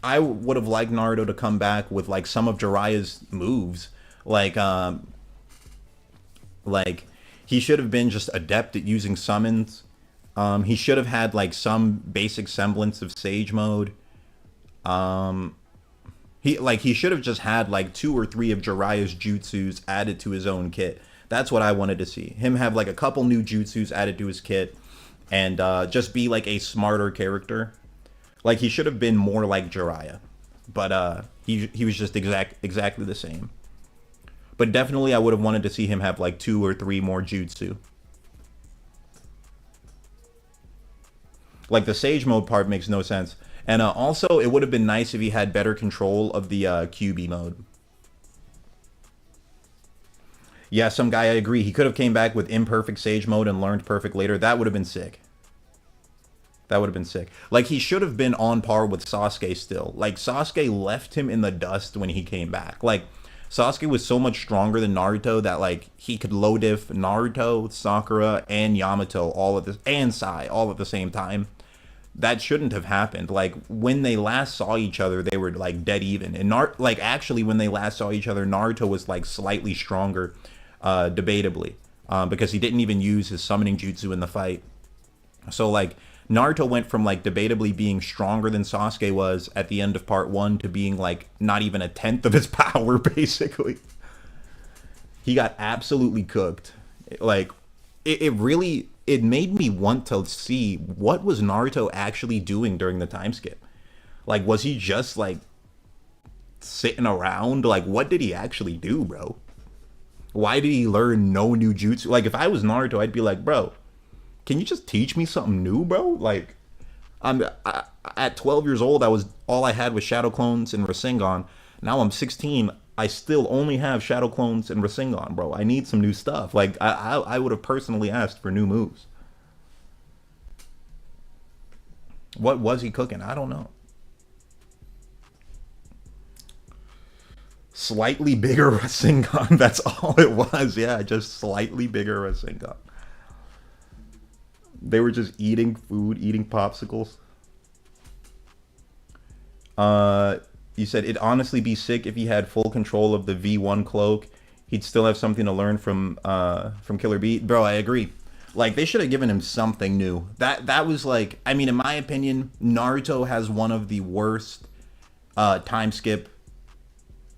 I would have liked Naruto to come back with like some of Jiraiya's moves. Like he should have been just adept at using summons. He should have had like some basic semblance of Sage Mode. He should have just had like 2 or 3 of Jiraiya's jutsus added to his own kit. That's what I wanted to see. Him have like a couple new jutsus added to his kit and just be like a smarter character. Like he should have been more like Jiraiya. But he was just exactly the same. But definitely I would have wanted to see him have like 2 or 3 more jutsu. Like the Sage Mode part makes no sense. And also, it would have been nice if he had better control of the QB mode. Yeah, some guy, I agree. He could have came back with imperfect Sage Mode and learned perfect later. That would have been sick. That would have been sick. Like, he should have been on par with Sasuke still. Like, Sasuke left him in the dust when he came back. Like, Sasuke was so much stronger than Naruto that, like, he could low diff Naruto, Sakura, and Yamato all at this, and Sai all at the same time. That shouldn't have happened. Like, when they last saw each other, they were, like, dead even. And, actually, when they last saw each other, Naruto was, like, slightly stronger, debatably. Because he didn't even use his summoning jutsu in the fight. So, like, Naruto went from, like, debatably being stronger than Sasuke was at the end of part 1 to being, like, not even a tenth of his power, basically. He got absolutely cooked. Like, it really... It made me want to see what was Naruto actually doing during the time skip. Like, was he just, like, sitting around? Like, what did he actually do, bro? Why did he learn no new jutsu? Like, if I was Naruto, I'd be like, bro, can you just teach me something new, bro? Like, at 12 years old, all I had was Shadow Clones and Rasengan. Now I'm 16. I still only have Shadow Clones and Rasengan, bro. I need some new stuff. Like, I would have personally asked for new moves. What was he cooking? I don't know. Slightly bigger Rasengan. That's all it was. Yeah, just slightly bigger Rasengan. They were just eating food, eating popsicles. You said it'd honestly be sick if he had full control of the V1 cloak. He'd still have something to learn from Killer Bee. Bro, I agree. Like, they should have given him something new. That was like, I mean, in my opinion, Naruto has one of the worst time skip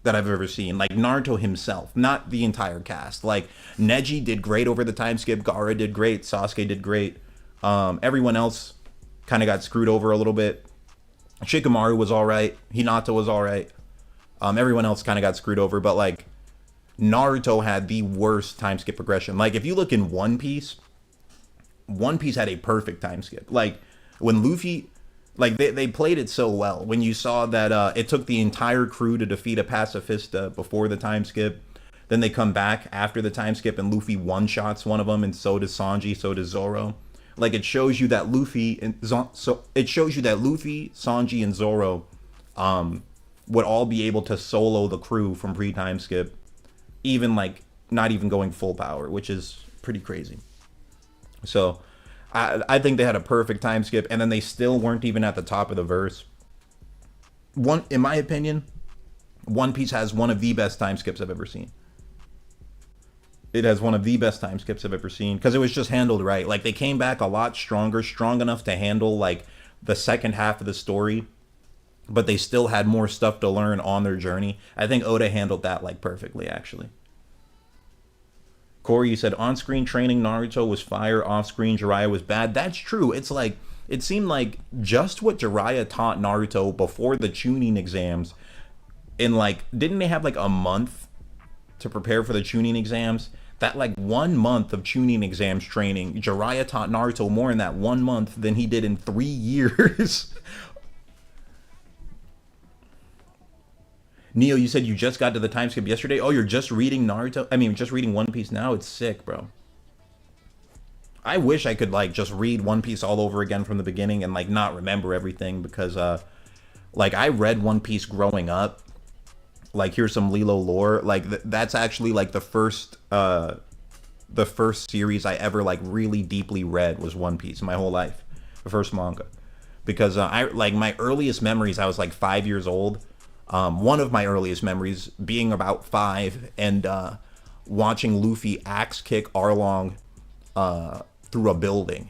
that I've ever seen. Like, Naruto himself, not the entire cast. Like, Neji did great over the time skip. Gaara did great. Sasuke did great. Everyone else kind of got screwed over a little bit. Shikamaru was alright. Hinata was alright. Everyone else kind of got screwed over. But, like, Naruto had the worst time skip progression. Like, if you look in One Piece had a perfect time skip. Like, when Luffy... Like, they played it so well. When you saw that it took the entire crew to defeat a pacifista before the time skip. Then they come back after the time skip and Luffy one-shots one of them. And so does Sanji, so does Zoro. Like, it shows you that Luffy, Sanji, and Zoro would all be able to solo the crew from pre-time skip, even, like, not even going full power, which is pretty crazy. So, I think they had a perfect time skip, and then they still weren't even at the top of the verse. In my opinion, One Piece has one of the best time skips I've ever seen. It has one of the best time skips I've ever seen because it was just handled right. Like they came back a lot stronger, strong enough to handle like the second half of the story, but they still had more stuff to learn on their journey. I think Oda handled that like perfectly, actually. Corey, you said on-screen training Naruto was fire, off-screen Jiraiya was bad. That's true. It's like it seemed like just what Jiraiya taught Naruto before the tuning exams. In like, didn't they have like a month to prepare for the tuning exams? That like 1 month of tuning exams training, Jiraiya taught Naruto more in that 1 month than he did in 3 years. Neo, you said you just got to the time skip yesterday. Oh, you're just reading Naruto? I mean, just reading One Piece now? It's sick, bro. I wish I could like just read One Piece all over again from the beginning and like not remember everything because like I read One Piece growing up. Like here's some Lilo lore. Like that's actually like the first series I ever like really deeply read was One Piece in my whole life. The first manga. Because I like my earliest memories I was like 5 years old. One of my earliest memories being about 5 and watching Luffy axe kick Arlong through a building.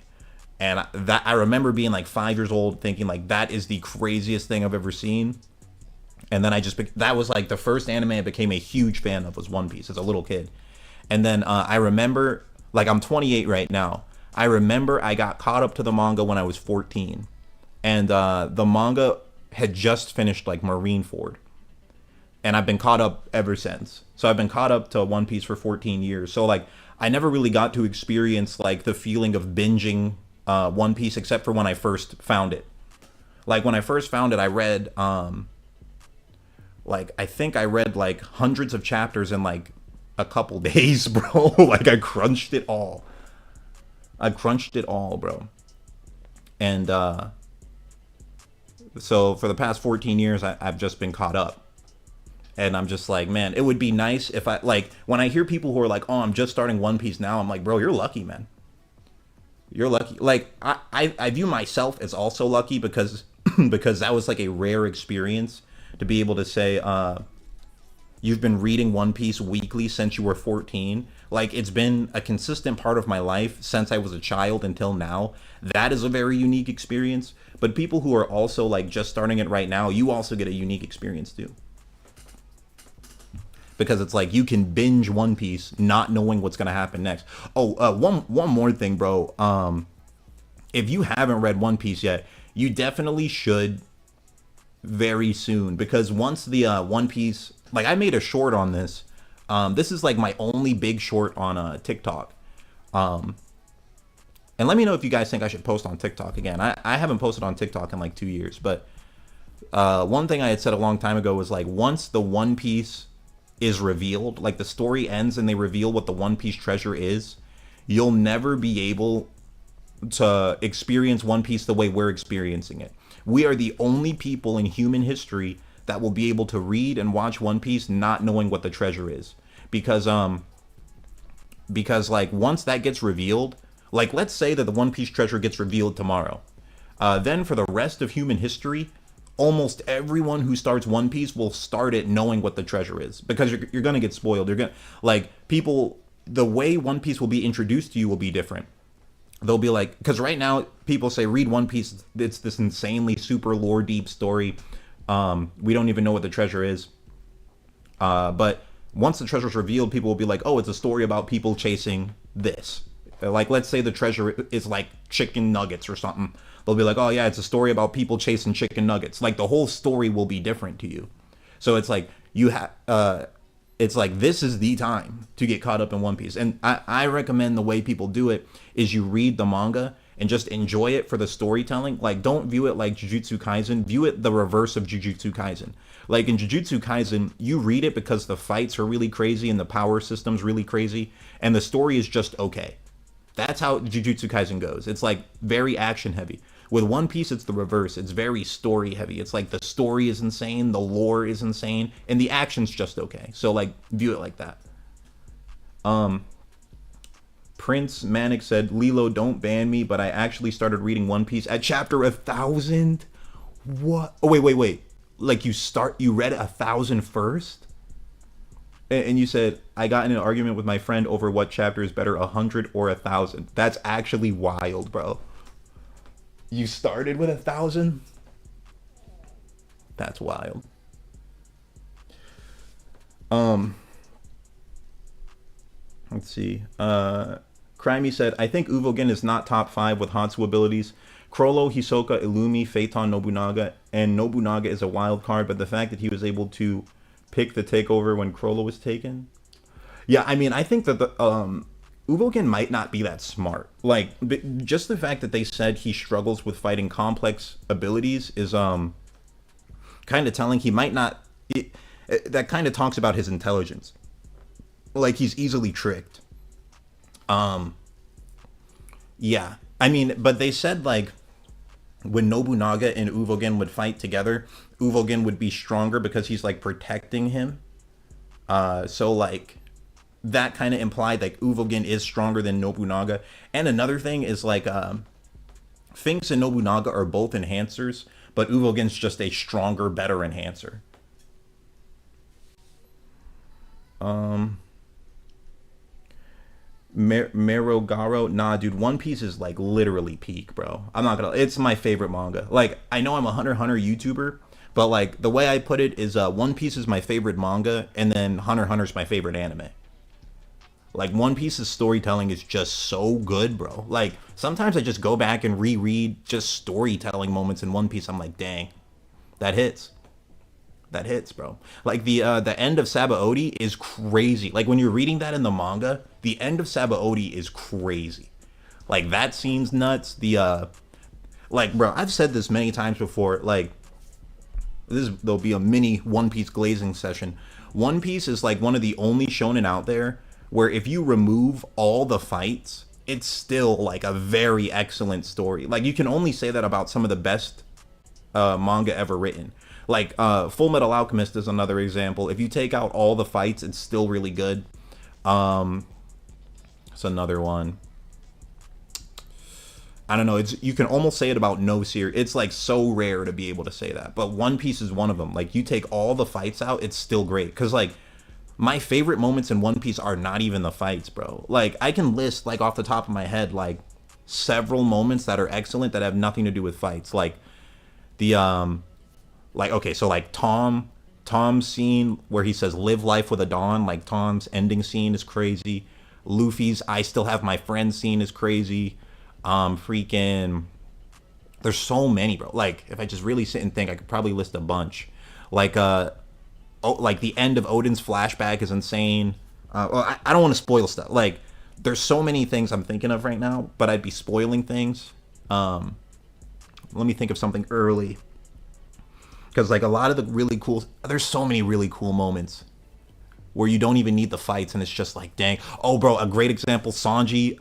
And that I remember being like 5 years old thinking like that is the craziest thing I've ever seen. And then that was like the first anime I became a huge fan of was One Piece as a little kid. And then I remember, like I'm 28 right now. I remember I got caught up to the manga when I was 14. And the manga had just finished like Marineford. And I've been caught up ever since. So I've been caught up to One Piece for 14 years. So like I never really got to experience like the feeling of binging One Piece except for when I first found it. Like when I first found it, I read like I think I read like hundreds of chapters in like a couple days, bro. Like I crunched it all. Bro. And so for the past 14 years, I've just been caught up. And I'm just like, man, it would be nice if I, like, when I hear people who are like, oh, I'm just starting One Piece now, I'm like, bro, you're lucky, man. You're lucky. Like, I view myself as also lucky because because that was like a rare experience to be able to say, you've been reading One Piece weekly since you were 14. Like, it's been a consistent part of my life since I was a child until now. That is a very unique experience. But people who are also, like, just starting it right now, you also get a unique experience, too. Because it's like, you can binge One Piece not knowing what's going to happen next. Oh, one more thing, bro. If you haven't read One Piece yet, you definitely should very soon. Because once the One Piece... Like, I made a short on this. This is, like, my only big short on TikTok. And let me know if you guys think I should post on TikTok again. I haven't posted on TikTok in, like, 2 years. But one thing I had said a long time ago was, like, once the One Piece is revealed, like, the story ends and they reveal what the One Piece treasure is, you'll never be able to experience One Piece the way we're experiencing it. We are the only people in human history that will be able to read and watch One Piece not knowing what the treasure is. Because like once that gets revealed, like let's say that the One Piece treasure gets revealed tomorrow. Then for the rest of human history, almost everyone who starts One Piece will start it knowing what the treasure is. Because you're going to get spoiled. You're going to, like, people, the way One Piece will be introduced to you will be different. They'll be like, because right now people say read One Piece, it's this insanely super lore deep story. We don't even know what the treasure is. But once the treasure is revealed, people will be like, oh, it's a story about people chasing this. Like, let's say the treasure is like chicken nuggets or something. They'll be like, oh yeah, it's a story about people chasing chicken nuggets. Like, the whole story will be different to you. So it's like, it's like, this is the time to get caught up in One Piece. And I recommend the way people do it is you read the manga and just enjoy it for the storytelling. Like, don't view it like Jujutsu Kaisen. View it the reverse of Jujutsu Kaisen. Like, in Jujutsu Kaisen, you read it because the fights are really crazy and the power system's really crazy, and the story is just okay. That's how Jujutsu Kaisen goes. It's, like, very action-heavy. With One Piece, it's the reverse. It's very story-heavy. It's like the story is insane, the lore is insane, and the action's just okay. So, like, view it like that. Prince Manic said, Lilo, don't ban me, but I actually started reading One Piece at chapter 1,000. What? Oh, wait. Like, you read 1,000 first? And you said, I got in an argument with my friend over what chapter is better, 100 or 1,000. That's actually wild, bro. You started with 1,000? That's wild. Let's see. Crimey said, I think Uvogen is not top 5 with Hatsu abilities. Chrollo, Hisoka, Illumi, Phaeton, Nobunaga, and Nobunaga is a wild card, but the fact that he was able to pick the takeover when Chrollo was taken. Yeah, I mean, I think that the Uvogen might not be that smart. Like, just the fact that they said he struggles with fighting complex abilities is kind of telling. He might not. That kind of talks about his intelligence. Like, he's easily tricked. Yeah. I mean, but they said, like, when Nobunaga and Uvogen would fight together, Uvogen would be stronger because he's, like, protecting him. So, like, that kind of implied, like, Uvogen is stronger than Nobunaga. And another thing is, like, Finks and Nobunaga are both enhancers, but Uvogen's just a stronger, better enhancer. Merogaro, nah, dude, One Piece is like literally peak, bro. I'm not gonna. It's my favorite manga. Like, I know I'm a Hunter x Hunter YouTuber, but like the way I put it is, One Piece is my favorite manga, and then Hunter x Hunter's my favorite anime. Like, One Piece's storytelling is just so good, bro. Like, sometimes I just go back and reread just storytelling moments in One Piece. I'm like, dang, that hits. That hits, bro. Like, the end of Sabaody is crazy. Like, when you're reading that in the manga, the end of Sabaody is crazy. Like, that scene's nuts. Like, bro, I've said this many times before. Like, there'll be a mini One Piece glazing session. One Piece is like one of the only shonen out there where if you remove all the fights, it's still like a very excellent story. Like, you can only say that about some of the best manga ever written. Like, Full Metal Alchemist is another example. If you take out all the fights, it's still really good. It's another one. I don't know. You can almost say it about no series. It's like so rare to be able to say that. But One Piece is one of them. Like, you take all the fights out, it's still great. Because, like, my favorite moments in One Piece are not even the fights, bro. Like, I can list, like, off the top of my head, like, several moments that are excellent that have nothing to do with fights. Like, like, okay, so like Tom's scene where he says live life with a dawn, like, Tom's ending scene is crazy. Luffy's I still have my friends scene is crazy. Freaking, there's so many, bro. Like, if I just really sit and think, I could probably list a bunch. Like, like the end of Odin's flashback is insane. Well, I don't want to spoil stuff. Like, there's so many things I'm thinking of right now, but I'd be spoiling things. Let me think of something early. Because, like, a lot of the really cool... There's so many really cool moments where you don't even need the fights, and it's just like, dang. Oh, bro, a great example, Sanji,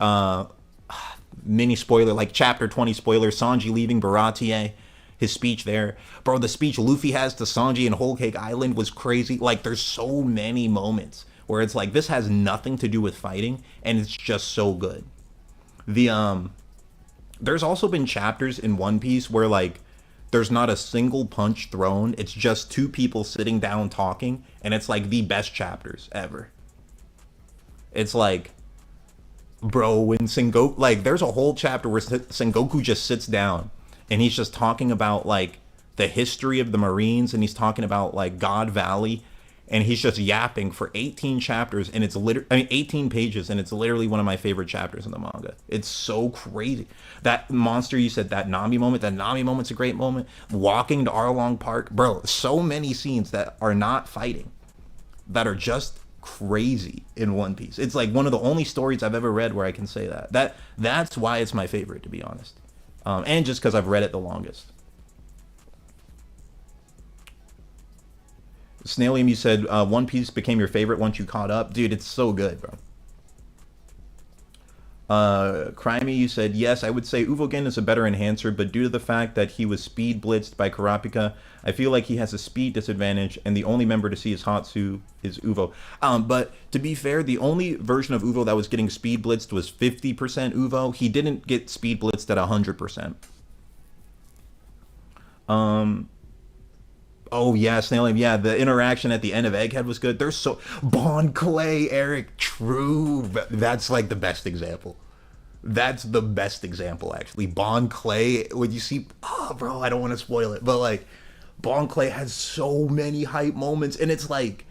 mini spoiler, like, chapter 20 spoiler, Sanji leaving Baratie, his speech there. Bro, the speech Luffy has to Sanji in Whole Cake Island was crazy. Like, there's so many moments where it's like, this has nothing to do with fighting, and it's just so good. There's also been chapters in One Piece where, like, there's not a single punch thrown. It's just two people sitting down talking, and it's like the best chapters ever. It's like, bro, when Sengoku, like, there's a whole chapter where Sengoku just sits down and he's just talking about, like, the history of the Marines, and he's talking about, like, God Valley, and he's just yapping for 18 chapters, and it's 18 pages, and it's literally one of my favorite chapters in the manga. It's so crazy. That monster, you said, that Nami moment's a great moment. Walking to Arlong Park, bro, so many scenes that are not fighting, that are just crazy in One Piece. It's like one of the only stories I've ever read where I can say that. That's why it's my favorite, to be honest. And just because I've read it the longest. Snailium, you said One Piece became your favorite once you caught up. Dude, it's so good, bro. Crimey, you said, yes, I would say Uvogen is a better enhancer, but due to the fact that he was speed blitzed by Kurapika, I feel like he has a speed disadvantage, and the only member to see his Hatsu is Uvo. But to be fair, the only version of Uvo that was getting speed blitzed was 50% Uvo. He didn't get speed blitzed at 100%. Oh yeah, Snail Aim. Yeah, the interaction at the end of Egghead was good. There's so Bon Clay, Eric, true. That's like the best example. That's the best example, actually. Bon Clay, when you see, oh, bro, I don't want to spoil it, but like, Bon Clay has so many hype moments, and it's like,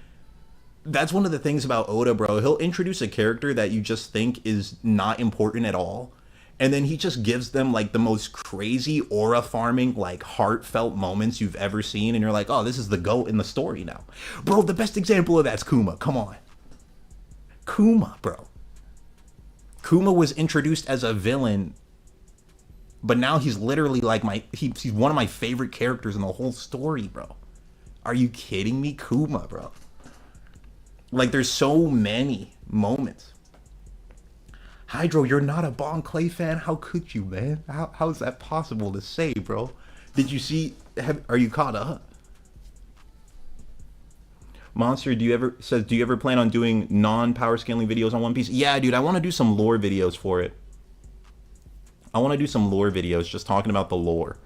that's one of the things about Oda, bro. He'll introduce a character that you just think is not important at all, and then he just gives them like the most crazy aura farming, like heartfelt moments you've ever seen, and you're like, oh, this is the GOAT in the story now. Bro, the best example of that's Kuma. Come on. Kuma, bro. Kuma was introduced as a villain, but now he's literally like he's one of my favorite characters in the whole story, bro. Are you kidding me? Kuma, bro. Like, there's so many moments. Hydro, you're not a Bon Clay fan? How could you, man? How is that possible to say, bro? Did you see, are you caught up? Monster, do you ever plan on doing non-power scaling videos on One Piece? Yeah, dude, I want to do some lore videos for it. I want to do some lore videos just talking about the lore.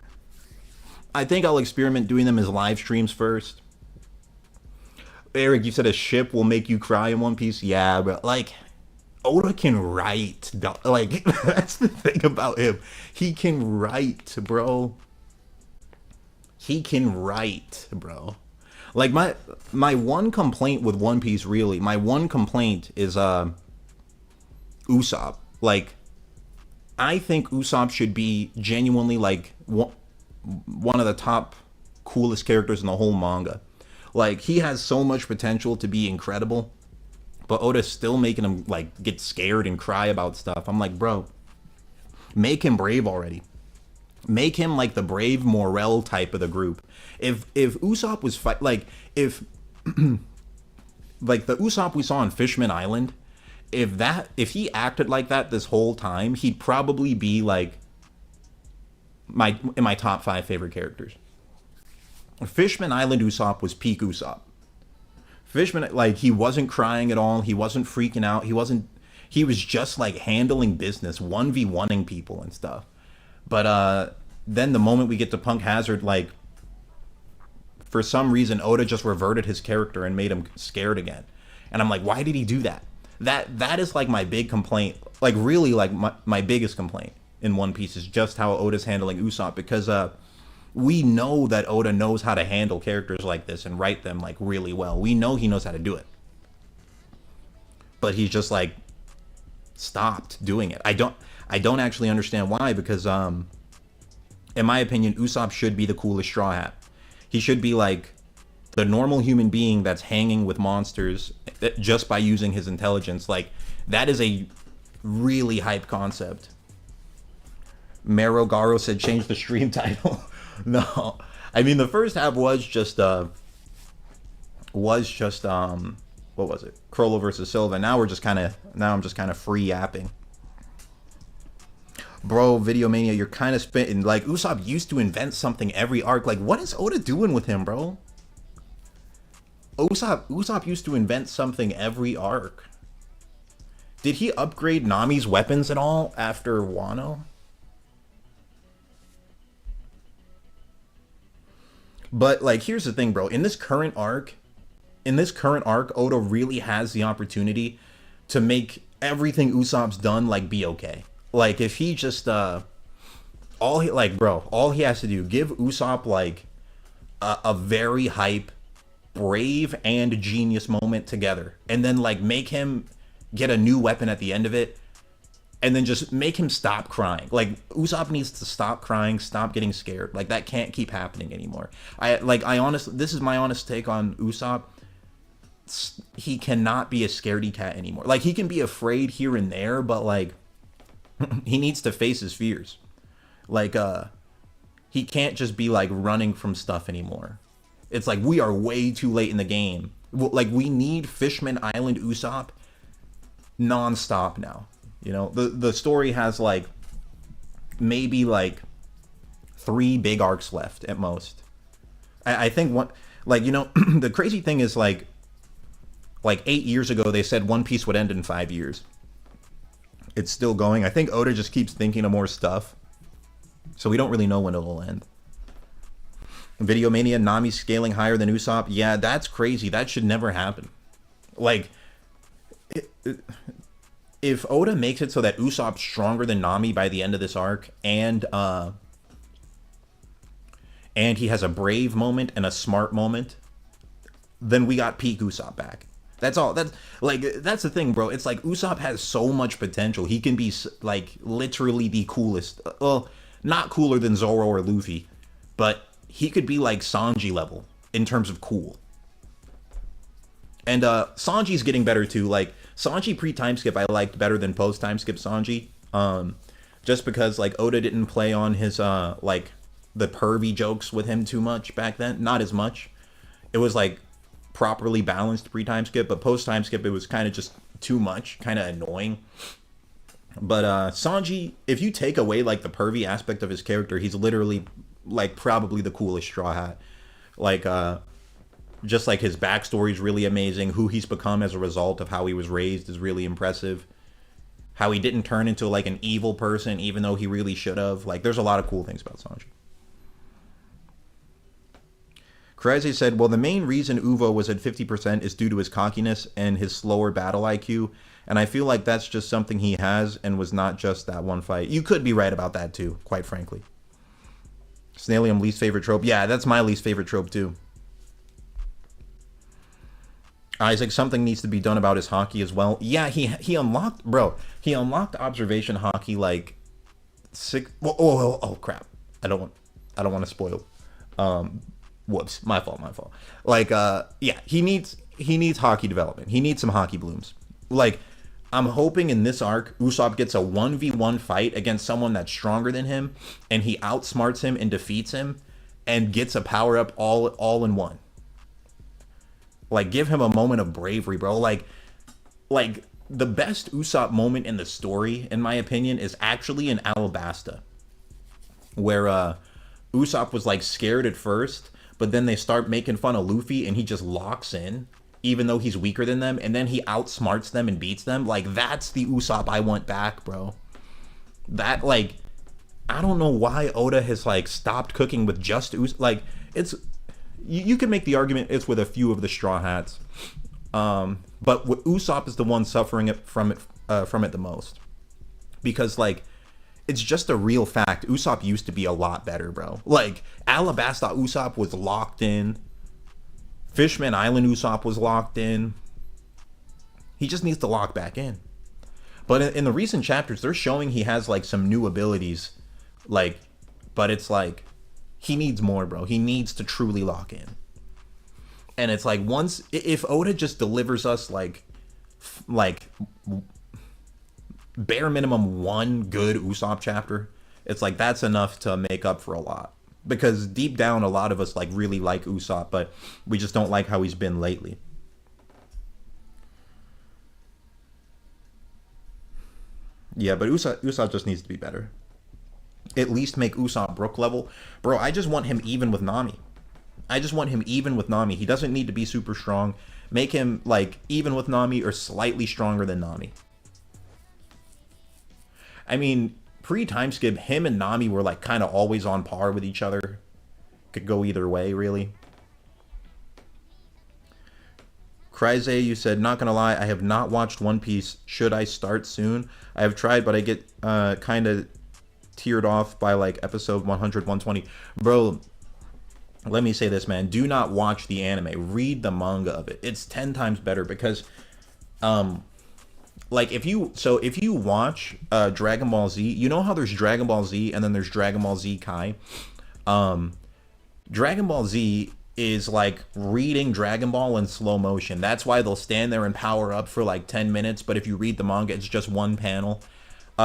I think I'll experiment doing them as live streams first. Eric, you said a ship will make you cry in One Piece? Yeah, but like, Oda can write. Like, that's the thing about him. He can write, bro. He can write, bro. Like, my one complaint with One Piece, really, my one complaint is Usopp. Like, I think Usopp should be genuinely like one of the top coolest characters in the whole manga. Like, he has so much potential to be incredible, but Oda's still making him like get scared and cry about stuff. I'm like, bro, make him brave already. Make him like the brave Morel type of the group. If Usopp was if like the Usopp we saw on Fishman Island, if he acted like that this whole time, he'd probably be like in my top 5 favorite characters. Fishman Island Usopp was peak Usopp. Fishman, like, he wasn't crying at all, he wasn't freaking out, he was just like handling business, 1v1ing people and stuff. But then the moment we get to Punk Hazard, like, for some reason Oda just reverted his character and made him scared again. And I'm like, why did he do that? That is like my big complaint, like really like my biggest complaint in One Piece is just how Oda's handling Usopp, because we know that Oda knows how to handle characters like this and write them like really well. We know he knows how to do it. But he's just like stopped doing it. I don't actually understand why, because in my opinion, Usopp should be the coolest Straw Hat. He should be like the normal human being that's hanging with monsters just by using his intelligence. Like, that is a really hype concept. Mero Garo said change the stream title. No, I mean the first half was just what was it? Chrollo versus Silva. Now I'm just kind of free yapping. Bro, Video Mania, you're kind of spitting. Like, Usopp used to invent something every arc. Like, what is Oda doing with him, bro? Usopp used to invent something every arc. Did he upgrade Nami's weapons at all after Wano? But like, here's the thing, bro. In this current arc, Oda really has the opportunity to make everything Usopp's done like be okay. Like, if he just all he has to do, give Usopp like a very hype, brave and genius moment together, and then like make him get a new weapon at the end of it, and then just make him stop crying. Like, Usopp needs to stop crying, stop getting scared. Like, that can't keep happening anymore. This is my honest take on Usopp. He cannot be a scaredy cat anymore. Like, he can be afraid here and there, but like, he needs to face his fears. Like, he can't just be like running from stuff anymore. It's like, we are way too late in the game. Like, we need Fishman Island Usopp non-stop now. You know, the story has like maybe like 3 big arcs left at most. I think one, like, you know, the crazy thing is like 8 years ago they said One Piece would end in 5 years. It's still going. I think Oda just keeps thinking of more stuff, so we don't really know when it'll end. Video Mania, Nami scaling higher than Usopp. Yeah, that's crazy. That should never happen. Like, if Oda makes it so that Usopp's stronger than Nami by the end of this arc, and he has a brave moment and a smart moment, then we got peak Usopp back. That's all. That's the thing, bro. It's like Usopp has so much potential. He can be like literally the coolest. Well, not cooler than Zoro or Luffy, but he could be like Sanji level in terms of cool. And Sanji's getting better too. Like Sanji pre-time skip I liked better than post-time skip Sanji. Just because like Oda didn't play on his like the pervy jokes with him too much back then. Not as much. It was like properly balanced pre-time skip, but post-time skip it was kind of just too much, kind of annoying. But Sanji, if you take away like the pervy aspect of his character, he's literally like probably the coolest Straw Hat. Like just like his backstory is really amazing. Who he's become as a result of how he was raised is really impressive. How he didn't turn into like an evil person even though he really should have. Like there's a lot of cool things about Sanji. Kreze said, well, the main reason Uvo was at 50% is due to his cockiness and his slower battle IQ, and I feel like that's just something he has and was not just that one fight. You could be right about that too, quite frankly. Snailium, least favorite trope. Yeah, that's my least favorite trope too. Isaac, something needs to be done about his hockey as well. Yeah, he unlocked, bro, he unlocked observation hockey like six. Oh crap. I don't want to spoil. Whoops, my fault. Like, yeah, he needs hockey development. He needs some hockey blooms. Like, I'm hoping in this arc, Usopp gets a 1v1 fight against someone that's stronger than him, and he outsmarts him and defeats him, and gets a power-up all in one. Like, give him a moment of bravery, bro. Like, the best Usopp moment in the story, in my opinion, is actually in Alabasta. Where, Usopp was, like, scared at first, but then they start making fun of Luffy and he just locks in, even though he's weaker than them, and then he outsmarts them and beats them. Like, that's the Usopp I want back, bro. That, like, I don't know why Oda has, like, stopped cooking with just Usopp. Like, it's, you can make the argument it's with a few of the Straw Hats. But Usopp is the one suffering from it the most. Because, like, it's just a real fact. Usopp used to be a lot better, bro. Like, Alabasta Usopp was locked in. Fishman Island Usopp was locked in. He just needs to lock back in. But in the recent chapters, they're showing he has, like, some new abilities. Like, but it's like, he needs more, bro. He needs to truly lock in. And it's like, if Oda just delivers us, like bare minimum one good Usopp chapter, it's like that's enough to make up for a lot. Because deep down, a lot of us like really like Usopp, but we just don't like how he's been lately. Yeah, but Usopp just needs to be better. At least make Usopp Brook level. Bro, I just want him even with Nami. He doesn't need to be super strong. Make him like even with Nami or slightly stronger than Nami. I mean, pre-time skip, him and Nami were like kind of always on par with each other. Could go either way, really. Kryze, you said, not gonna lie, I have not watched One Piece. Should I start soon? I have tried, but I get kind of teared off by like episode 100, 120. Bro, let me say this, man. Do not watch the anime. Read the manga of it. It's 10 times better because like if you watch Dragon Ball Z, you know how there's Dragon Ball Z and then there's Dragon Ball Z Kai. Dragon Ball Z is like reading Dragon Ball in slow motion. That's why they'll stand there and power up for like 10 minutes, but if you read the manga, it's just one panel.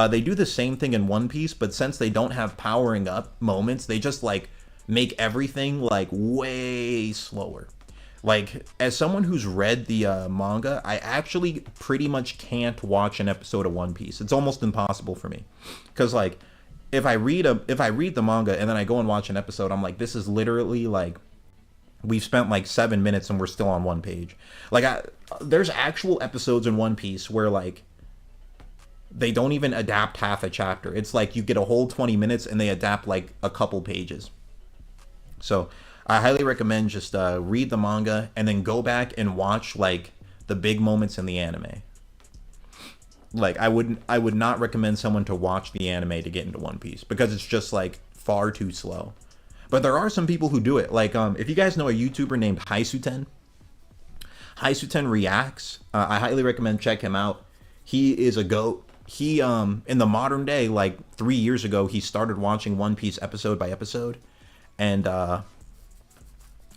They do the same thing in One Piece, but since they don't have powering up moments, they just like make everything like way slower. Like, as someone who's read the manga, I actually pretty much can't watch an episode of One Piece. It's almost impossible for me, because like if I read the manga and then I go and watch an episode, I'm like, this is literally like we've spent like 7 minutes and we're still on one page. Like, there's actual episodes in One Piece where like they don't even adapt half a chapter. It's like you get a whole 20 minutes and they adapt like a couple pages. So I highly recommend just read the manga and then go back and watch like the big moments in the anime. Like I would not recommend someone to watch the anime to get into One Piece because it's just like far too slow. But there are some people who do it. Like if you guys know a YouTuber named Haisuten reacts. I highly recommend check him out. He is a goat. He in the modern day, like 3 years ago, he started watching One Piece episode by episode, and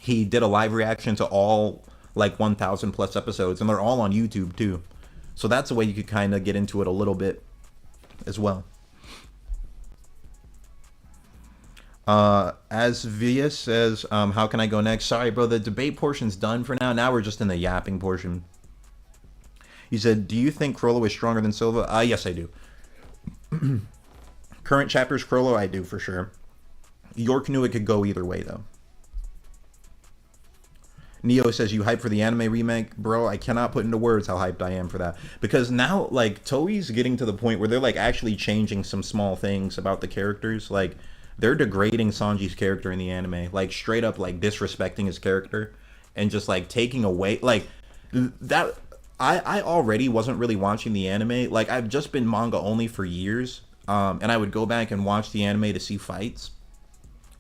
he did a live reaction to all like 1,000 plus episodes, and they're all on YouTube too. So that's a way you could kind of get into it a little bit as well. As Via says, how can I go next? Sorry, bro, the debate portion's done for now. Now we're just in the yapping portion. He said, do you think Chrollo is stronger than Silva? Yes, I do. Current chapters Chrollo, I do for sure. York knew it could go either way, though. Neo says, you hype for the anime remake? Bro, I cannot put into words how hyped I am for that. Because now, like, Toei's getting to the point where they're, like, actually changing some small things about the characters. Like, they're degrading Sanji's character in the anime. Like, straight up, like, disrespecting his character. And just, like, taking away... Like, that... I already wasn't really watching the anime. Like, I've just been manga only for years. And I would go back and watch the anime to see fights.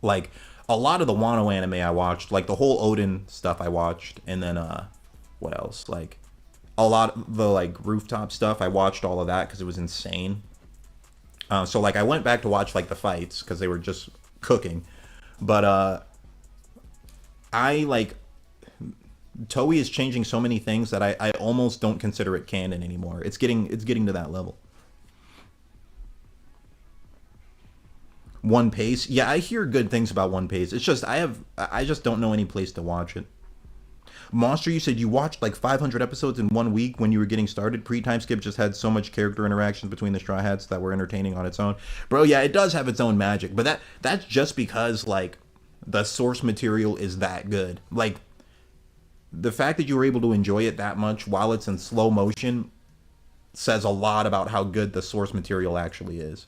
Like... A lot of the Wano anime I watched, like the whole Odin stuff I watched, and then what else? Like a lot of the like rooftop stuff I watched all of that because it was insane. So like I went back to watch like the fights because they were just cooking, but I like Toei is changing so many things that I almost don't consider it canon anymore. It's getting to that level. One Piece, yeah, I hear good things about One Piece. It's just I just don't know any place to watch it. Monster, you said you watched like 500 episodes in 1 week when you were getting started. Pre-time skip just had so much character interactions between the Straw Hats that were entertaining on its own. Bro, yeah, it does have its own magic, but that's just because like the source material is that good. Like the fact that you were able to enjoy it that much while it's in slow motion says a lot about how good the source material actually is.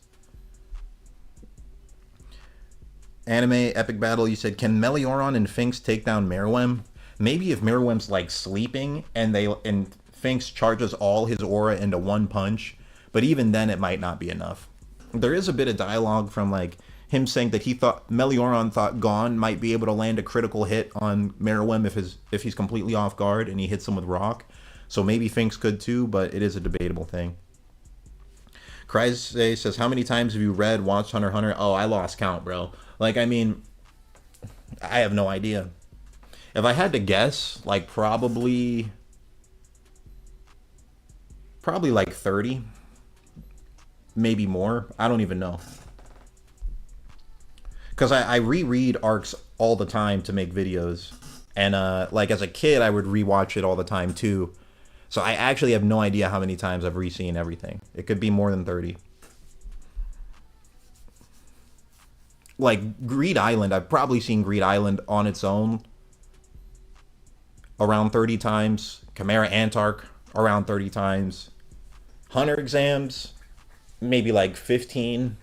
Anime epic battle, you said, can Melioron and Finks take down Meruem? Maybe if Meruem's like sleeping and Finks charges all his aura into one punch, but even then it might not be enough. There is a bit of dialogue from like him saying that he thought Melioron thought Gon might be able to land a critical hit on Meruem if he's completely off guard and he hits him with rock. So maybe Finks could too, but it is a debatable thing. Kryze says, how many times have you watched Hunter x Hunter? Oh, I lost count, bro. Like, I mean, I have no idea. If I had to guess, like, probably like 30. Maybe more. I don't even know. Because I reread arcs all the time to make videos. And, like, as a kid, I would rewatch it all the time, too. So I actually have no idea how many times I've re-seen everything. It could be more than 30. Like, Greed Island, I've probably seen Greed Island on its own around 30 times. Chimera Antark, around 30 times. Hunter exams, maybe like 15.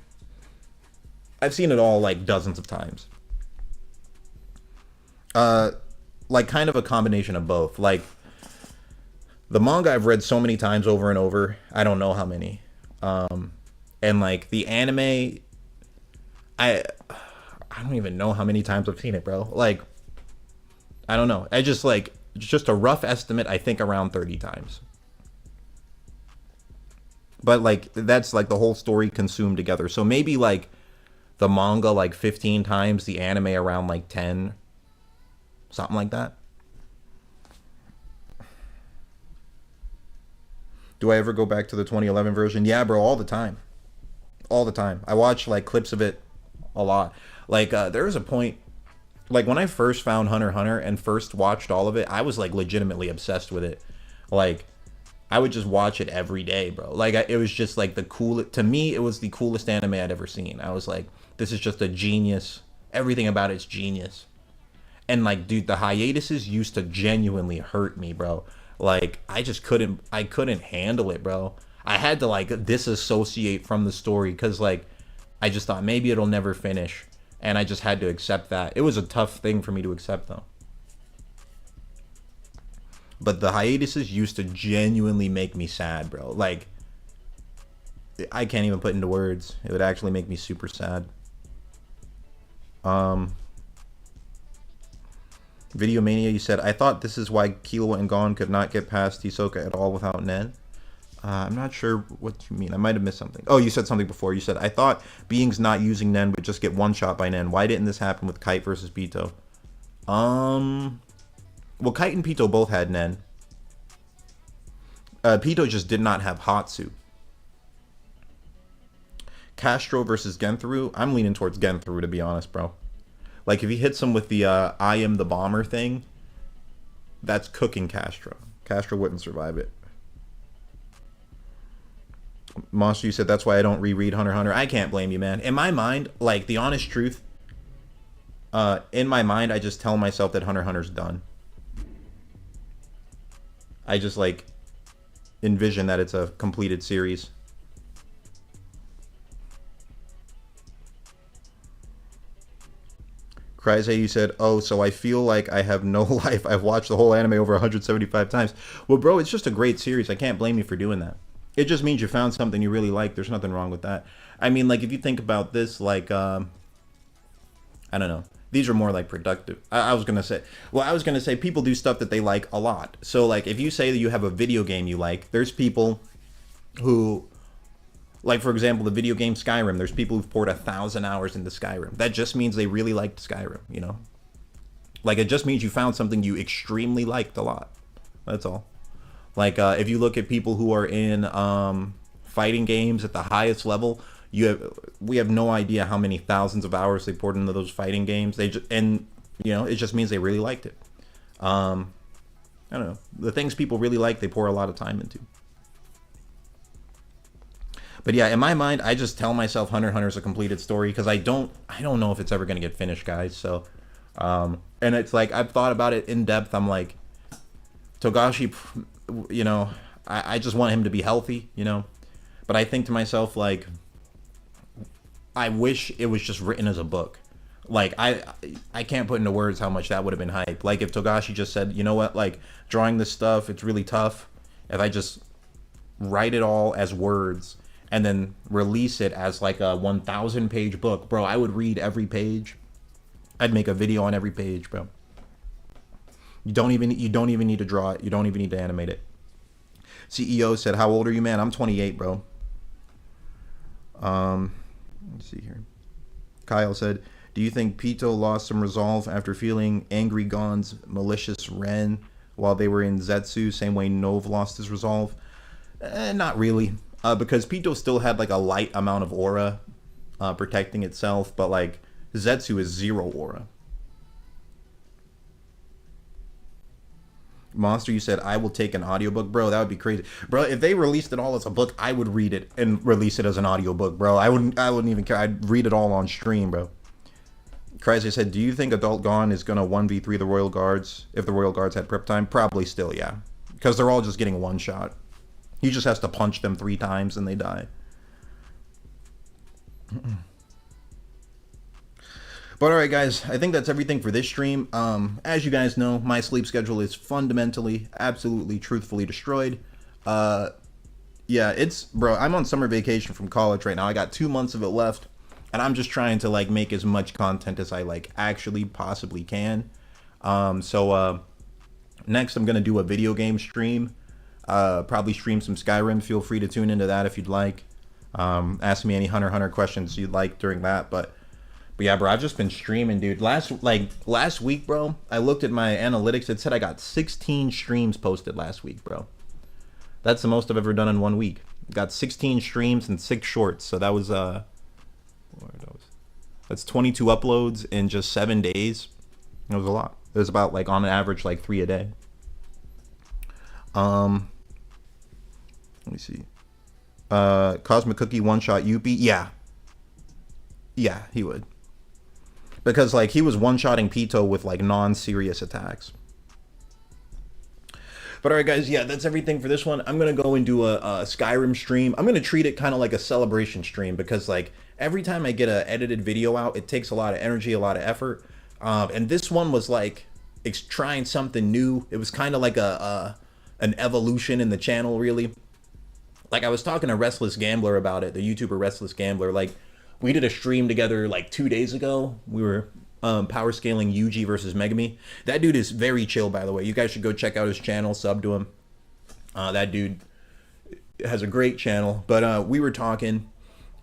I've seen it all like dozens of times. Like, kind of a combination of both. Like, the manga I've read so many times over and over, I don't know how many. And like, the anime... I don't even know how many times I've seen it, bro. Like, I don't know. I just like, just a rough estimate, I think around 30 times. But like, that's like the whole story consumed together. So maybe like the manga like 15 times, the anime around like 10. Something like that. Do I ever go back to the 2011 version? Yeah, bro, all the time. All the time. I watch like clips of it a lot. Like there was a point, like when I first found Hunter x Hunter and first watched all of it, I was like legitimately obsessed with it. Like I would just watch it every day, bro. Like it was just like the coolest, to me it was the coolest anime I'd ever seen. I was like, this is just a genius. Everything about it's genius. And like, dude, the hiatuses used to genuinely hurt me, bro. Like I couldn't handle it, bro. I had to like disassociate from the story because like I just thought maybe it'll never finish. and I just had to accept that. It was a tough thing for me to accept, though. But the hiatuses used to genuinely make me sad, bro. Like, I can't even put into words. It would actually make me super sad. Video Mania, you said, I thought this is why Killua and Gon could not get past Hisoka at all without Nen. I'm not sure what you mean. I might have missed something. Oh, you said something before. You said, I thought beings not using Nen would just get one shot by Nen. Why didn't this happen with Kite versus Pito? Well, Kite and Pito both had Nen. Pito just did not have Hatsu. Castro versus Genthru. I'm leaning towards Genthru, to be honest, bro. Like, if he hits him with the I am the bomber thing, that's cooking Castro. Castro wouldn't survive it. Monster, you said that's why I don't reread Hunter x Hunter. I can't blame you, man. In my mind, like, the honest truth, in my mind, I just tell myself that Hunter x Hunter's done. I just, like, envision that it's a completed series. Cryze, you said, oh, so I feel like I have no life. I've watched the whole anime over 175 times. Well, bro, it's just a great series. I can't blame you for doing that. It just means you found something you really like. There's nothing wrong with that. I mean, like, if you think about this, like, I don't know. These are more, like, productive. I was going to say people do stuff that they like a lot. So, like, if you say that you have a video game you like, there's people who, like, for example, the video game Skyrim, there's people who've poured 1,000 hours into Skyrim. That just means they really liked Skyrim, you know? Like, it just means you found something you extremely liked a lot. That's all. Like, if you look at people who are in fighting games at the highest level, we have no idea how many thousands of hours they poured into those fighting games. And you know, it just means they really liked it. I don't know. The things people really like, they pour a lot of time into. But yeah, in my mind, I just tell myself Hunter x Hunter is a completed story because I don't know if it's ever gonna get finished, guys. So, and it's like I've thought about it in depth. I'm like, Togashi, you know, I just want him to be healthy, you know. But I think to myself, like, I wish it was just written as a book. Like, I can't put into words how much that would have been hype. Like, if Togashi just said, you know what, like, drawing this stuff, it's really tough. If I just write it all as words and then release it as, like, a 1,000-page book, bro, I would read every page. I'd make a video on every page, bro. You don't even need to draw it. You don't even need to animate it. CEO said, how old are you, man? I'm 28, bro. Let's see here. Kyle said, do you think Pito lost some resolve after feeling angry Gon's malicious Ren while they were in Zetsu, same way Nove lost his resolve? Not really. Because Pito still had, like, a light amount of aura protecting itself, but, like, Zetsu is 0 aura. Monster, you said, I will take an audiobook. Bro, that would be crazy. Bro, if they released it all as a book, I would read it and release it as an audiobook, bro. I wouldn't even care. I'd read it all on stream, bro. Crazy said, do you think Adult Gon is going to 1v3 the Royal Guards if the Royal Guards had prep time? Probably still, yeah. Because they're all just getting one shot. He just has to punch them 3 times and they die. But alright, guys, I think that's everything for this stream. As you guys know, my sleep schedule is fundamentally, absolutely, truthfully destroyed. Yeah, bro, I'm on summer vacation from college right now. I got 2 months of it left, and I'm just trying to, like, make as much content as I, like, actually possibly can. Next I'm going to do a video game stream. Probably stream some Skyrim. Feel free to tune into that if you'd like. Ask me any Hunter x Hunter questions you'd like during that, But yeah, bro, I've just been streaming, dude. Last week, bro, I looked at my analytics. It said I got 16 streams posted last week, bro. That's the most I've ever done in 1 week. Got 16 streams and 6 shorts. So that was that's 22 uploads in just 7 days. It was a lot. It was about, like, on average, like 3 a day. Let me see. Cosmic Cookie one-shot Yuppie. Yeah, he would. Because, like, he was one-shotting Pito with, like, non-serious attacks. But all right, guys, yeah, that's everything for this one. I'm gonna go and do a Skyrim stream. I'm gonna treat it kind of like a celebration stream because like every time I get a edited video out, it takes a lot of energy, a lot of effort. And this one was like trying something new. It was kind of like an evolution in the channel, really. Like I was talking to Restless Gambler about it, the YouTuber Restless Gambler. Like we did a stream together like 2 days ago. We were power scaling Yuji versus Megami. That dude is very chill, by the way. You guys should go check out his channel, sub to him. That dude has a great channel. But we were talking,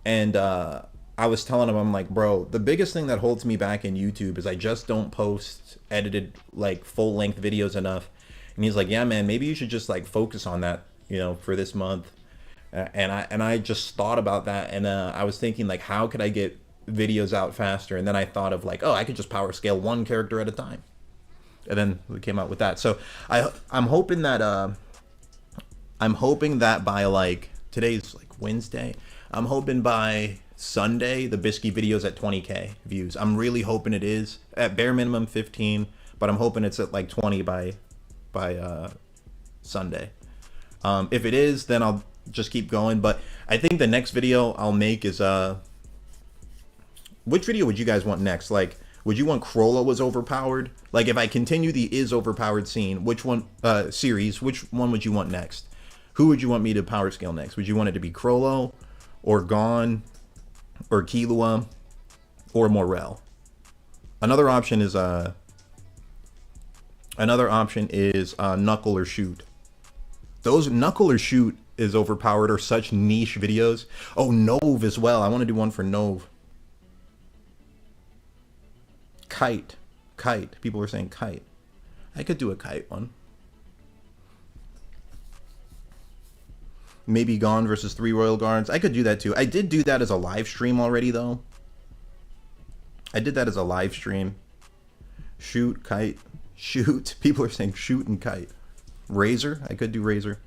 and I was telling him, I'm like, bro, the biggest thing that holds me back in YouTube is I just don't post edited like full length videos enough. And he's like, yeah, man, maybe you should just like focus on that, you know, for this month. And I just thought about that, and I was thinking like, how could I get videos out faster? And then I thought of like, oh, I could just power scale one character at a time, and then we came out with that. So I'm hoping that by like today's like Wednesday, I'm hoping by Sunday the Bisky video's at 20K views. I'm really hoping it is at bare minimum 15, but I'm hoping it's at like 20 by Sunday. If it is, then I'll just keep going. But I think the next video I'll make is which video would you guys want next? Like, would you want Chrollo was overpowered? Like, if I continue the is overpowered scene, which one series, which one would you want next? Who would you want me to power scale next? Would you want it to be Chrollo or Gon or Killua or Morel? Another option is Knuckle or Shoot. Those Knuckle or Shoot is overpowered or such niche videos. Oh, Nove as well. I want to do one for Nove. Kite. People are saying Kite. I could do a Kite one. Maybe Gon versus 3 Royal Guards. I could do that too. I did do that as a live stream already though. I did that as a live stream. Shoot, Kite, Shoot. People are saying Shoot and Kite. Razor. I could do Razor.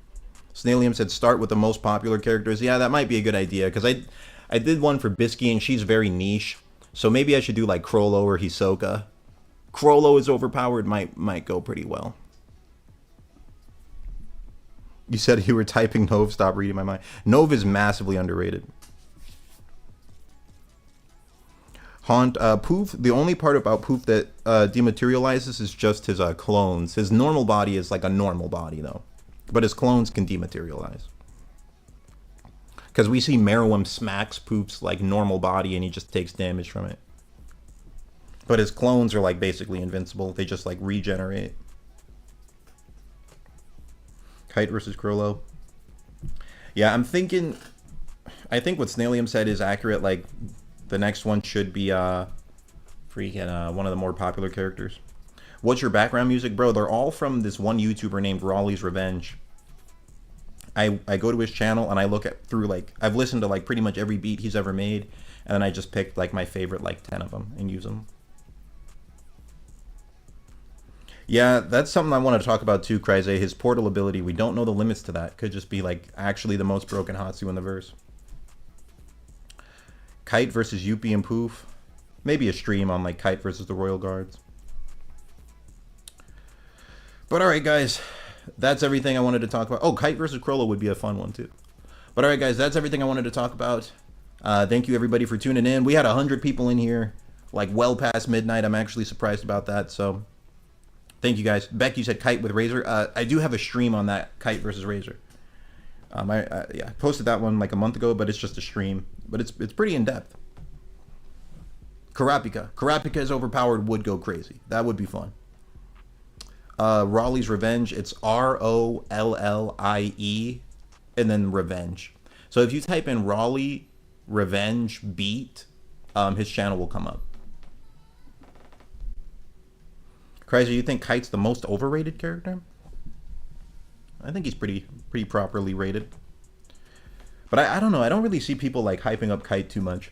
Snailium said start with the most popular characters. Yeah, that might be a good idea because I did one for Bisky and she's very niche. So maybe I should do like Chrollo or Hisoka. Chrollo is overpowered, might go pretty well. You said you were typing Nove, stop reading my mind. Nove is massively underrated. Haunt, Poof, the only part about Poof that dematerializes is just his clones. His normal body is like a normal body though. But his clones can dematerialize. Because we see Meruem smacks Poof's like normal body and he just takes damage from it. But his clones are like basically invincible. They just like regenerate. Kite versus Chrollo. Yeah, I think what Snailium said is accurate. Like the next one should be freaking one of the more popular characters. What's your background music? Bro, they're all from this one YouTuber named Raleigh's Revenge. I go to his channel and I look at through like, I've listened to like pretty much every beat he's ever made. And then I just picked like my favorite like 10 of them and use them. Yeah, that's something I want to talk about too, Kryze. His portal ability, we don't know the limits to that. Could just be like actually the most broken Hatsu in the verse. Kite versus Yuppie and Poof. Maybe a stream on like Kite versus the Royal Guards. But alright guys, that's everything I wanted to talk about. Oh, Kite versus Chrollo would be a fun one too. But alright guys, that's everything I wanted to talk about. Thank you everybody for tuning in. We had 100 people in here, like well past midnight. I'm actually surprised about that, so thank you guys. Beck, you said Kite with Razor. I do have a stream on that Kite versus Razor. I posted that one like a month ago, but it's just a stream. But it's pretty in depth. Karapika is overpowered, would go crazy. That would be fun. Raleigh's Revenge, it's Rollie and then Revenge. So if you type in Raleigh Revenge beat, his channel will come up. Kryzer, you think Kite's the most overrated character? I think he's pretty properly rated. But I don't know, I don't really see people like hyping up Kite too much.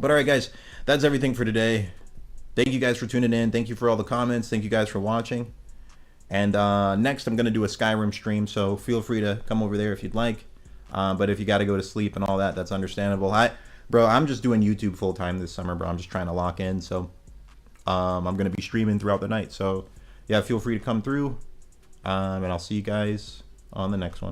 But alright guys, that's everything for today. Thank you guys for tuning in. Thank you for all the comments. Thank you guys for watching. And next I'm going to do a Skyrim stream, so feel free to come over there if you'd like. But if you got to go to sleep and all that, that's understandable. Bro, I'm just doing YouTube full time this summer, bro. I'm just trying to lock in, so I'm going to be streaming throughout the night. So yeah, feel free to come through. And I'll see you guys on the next one.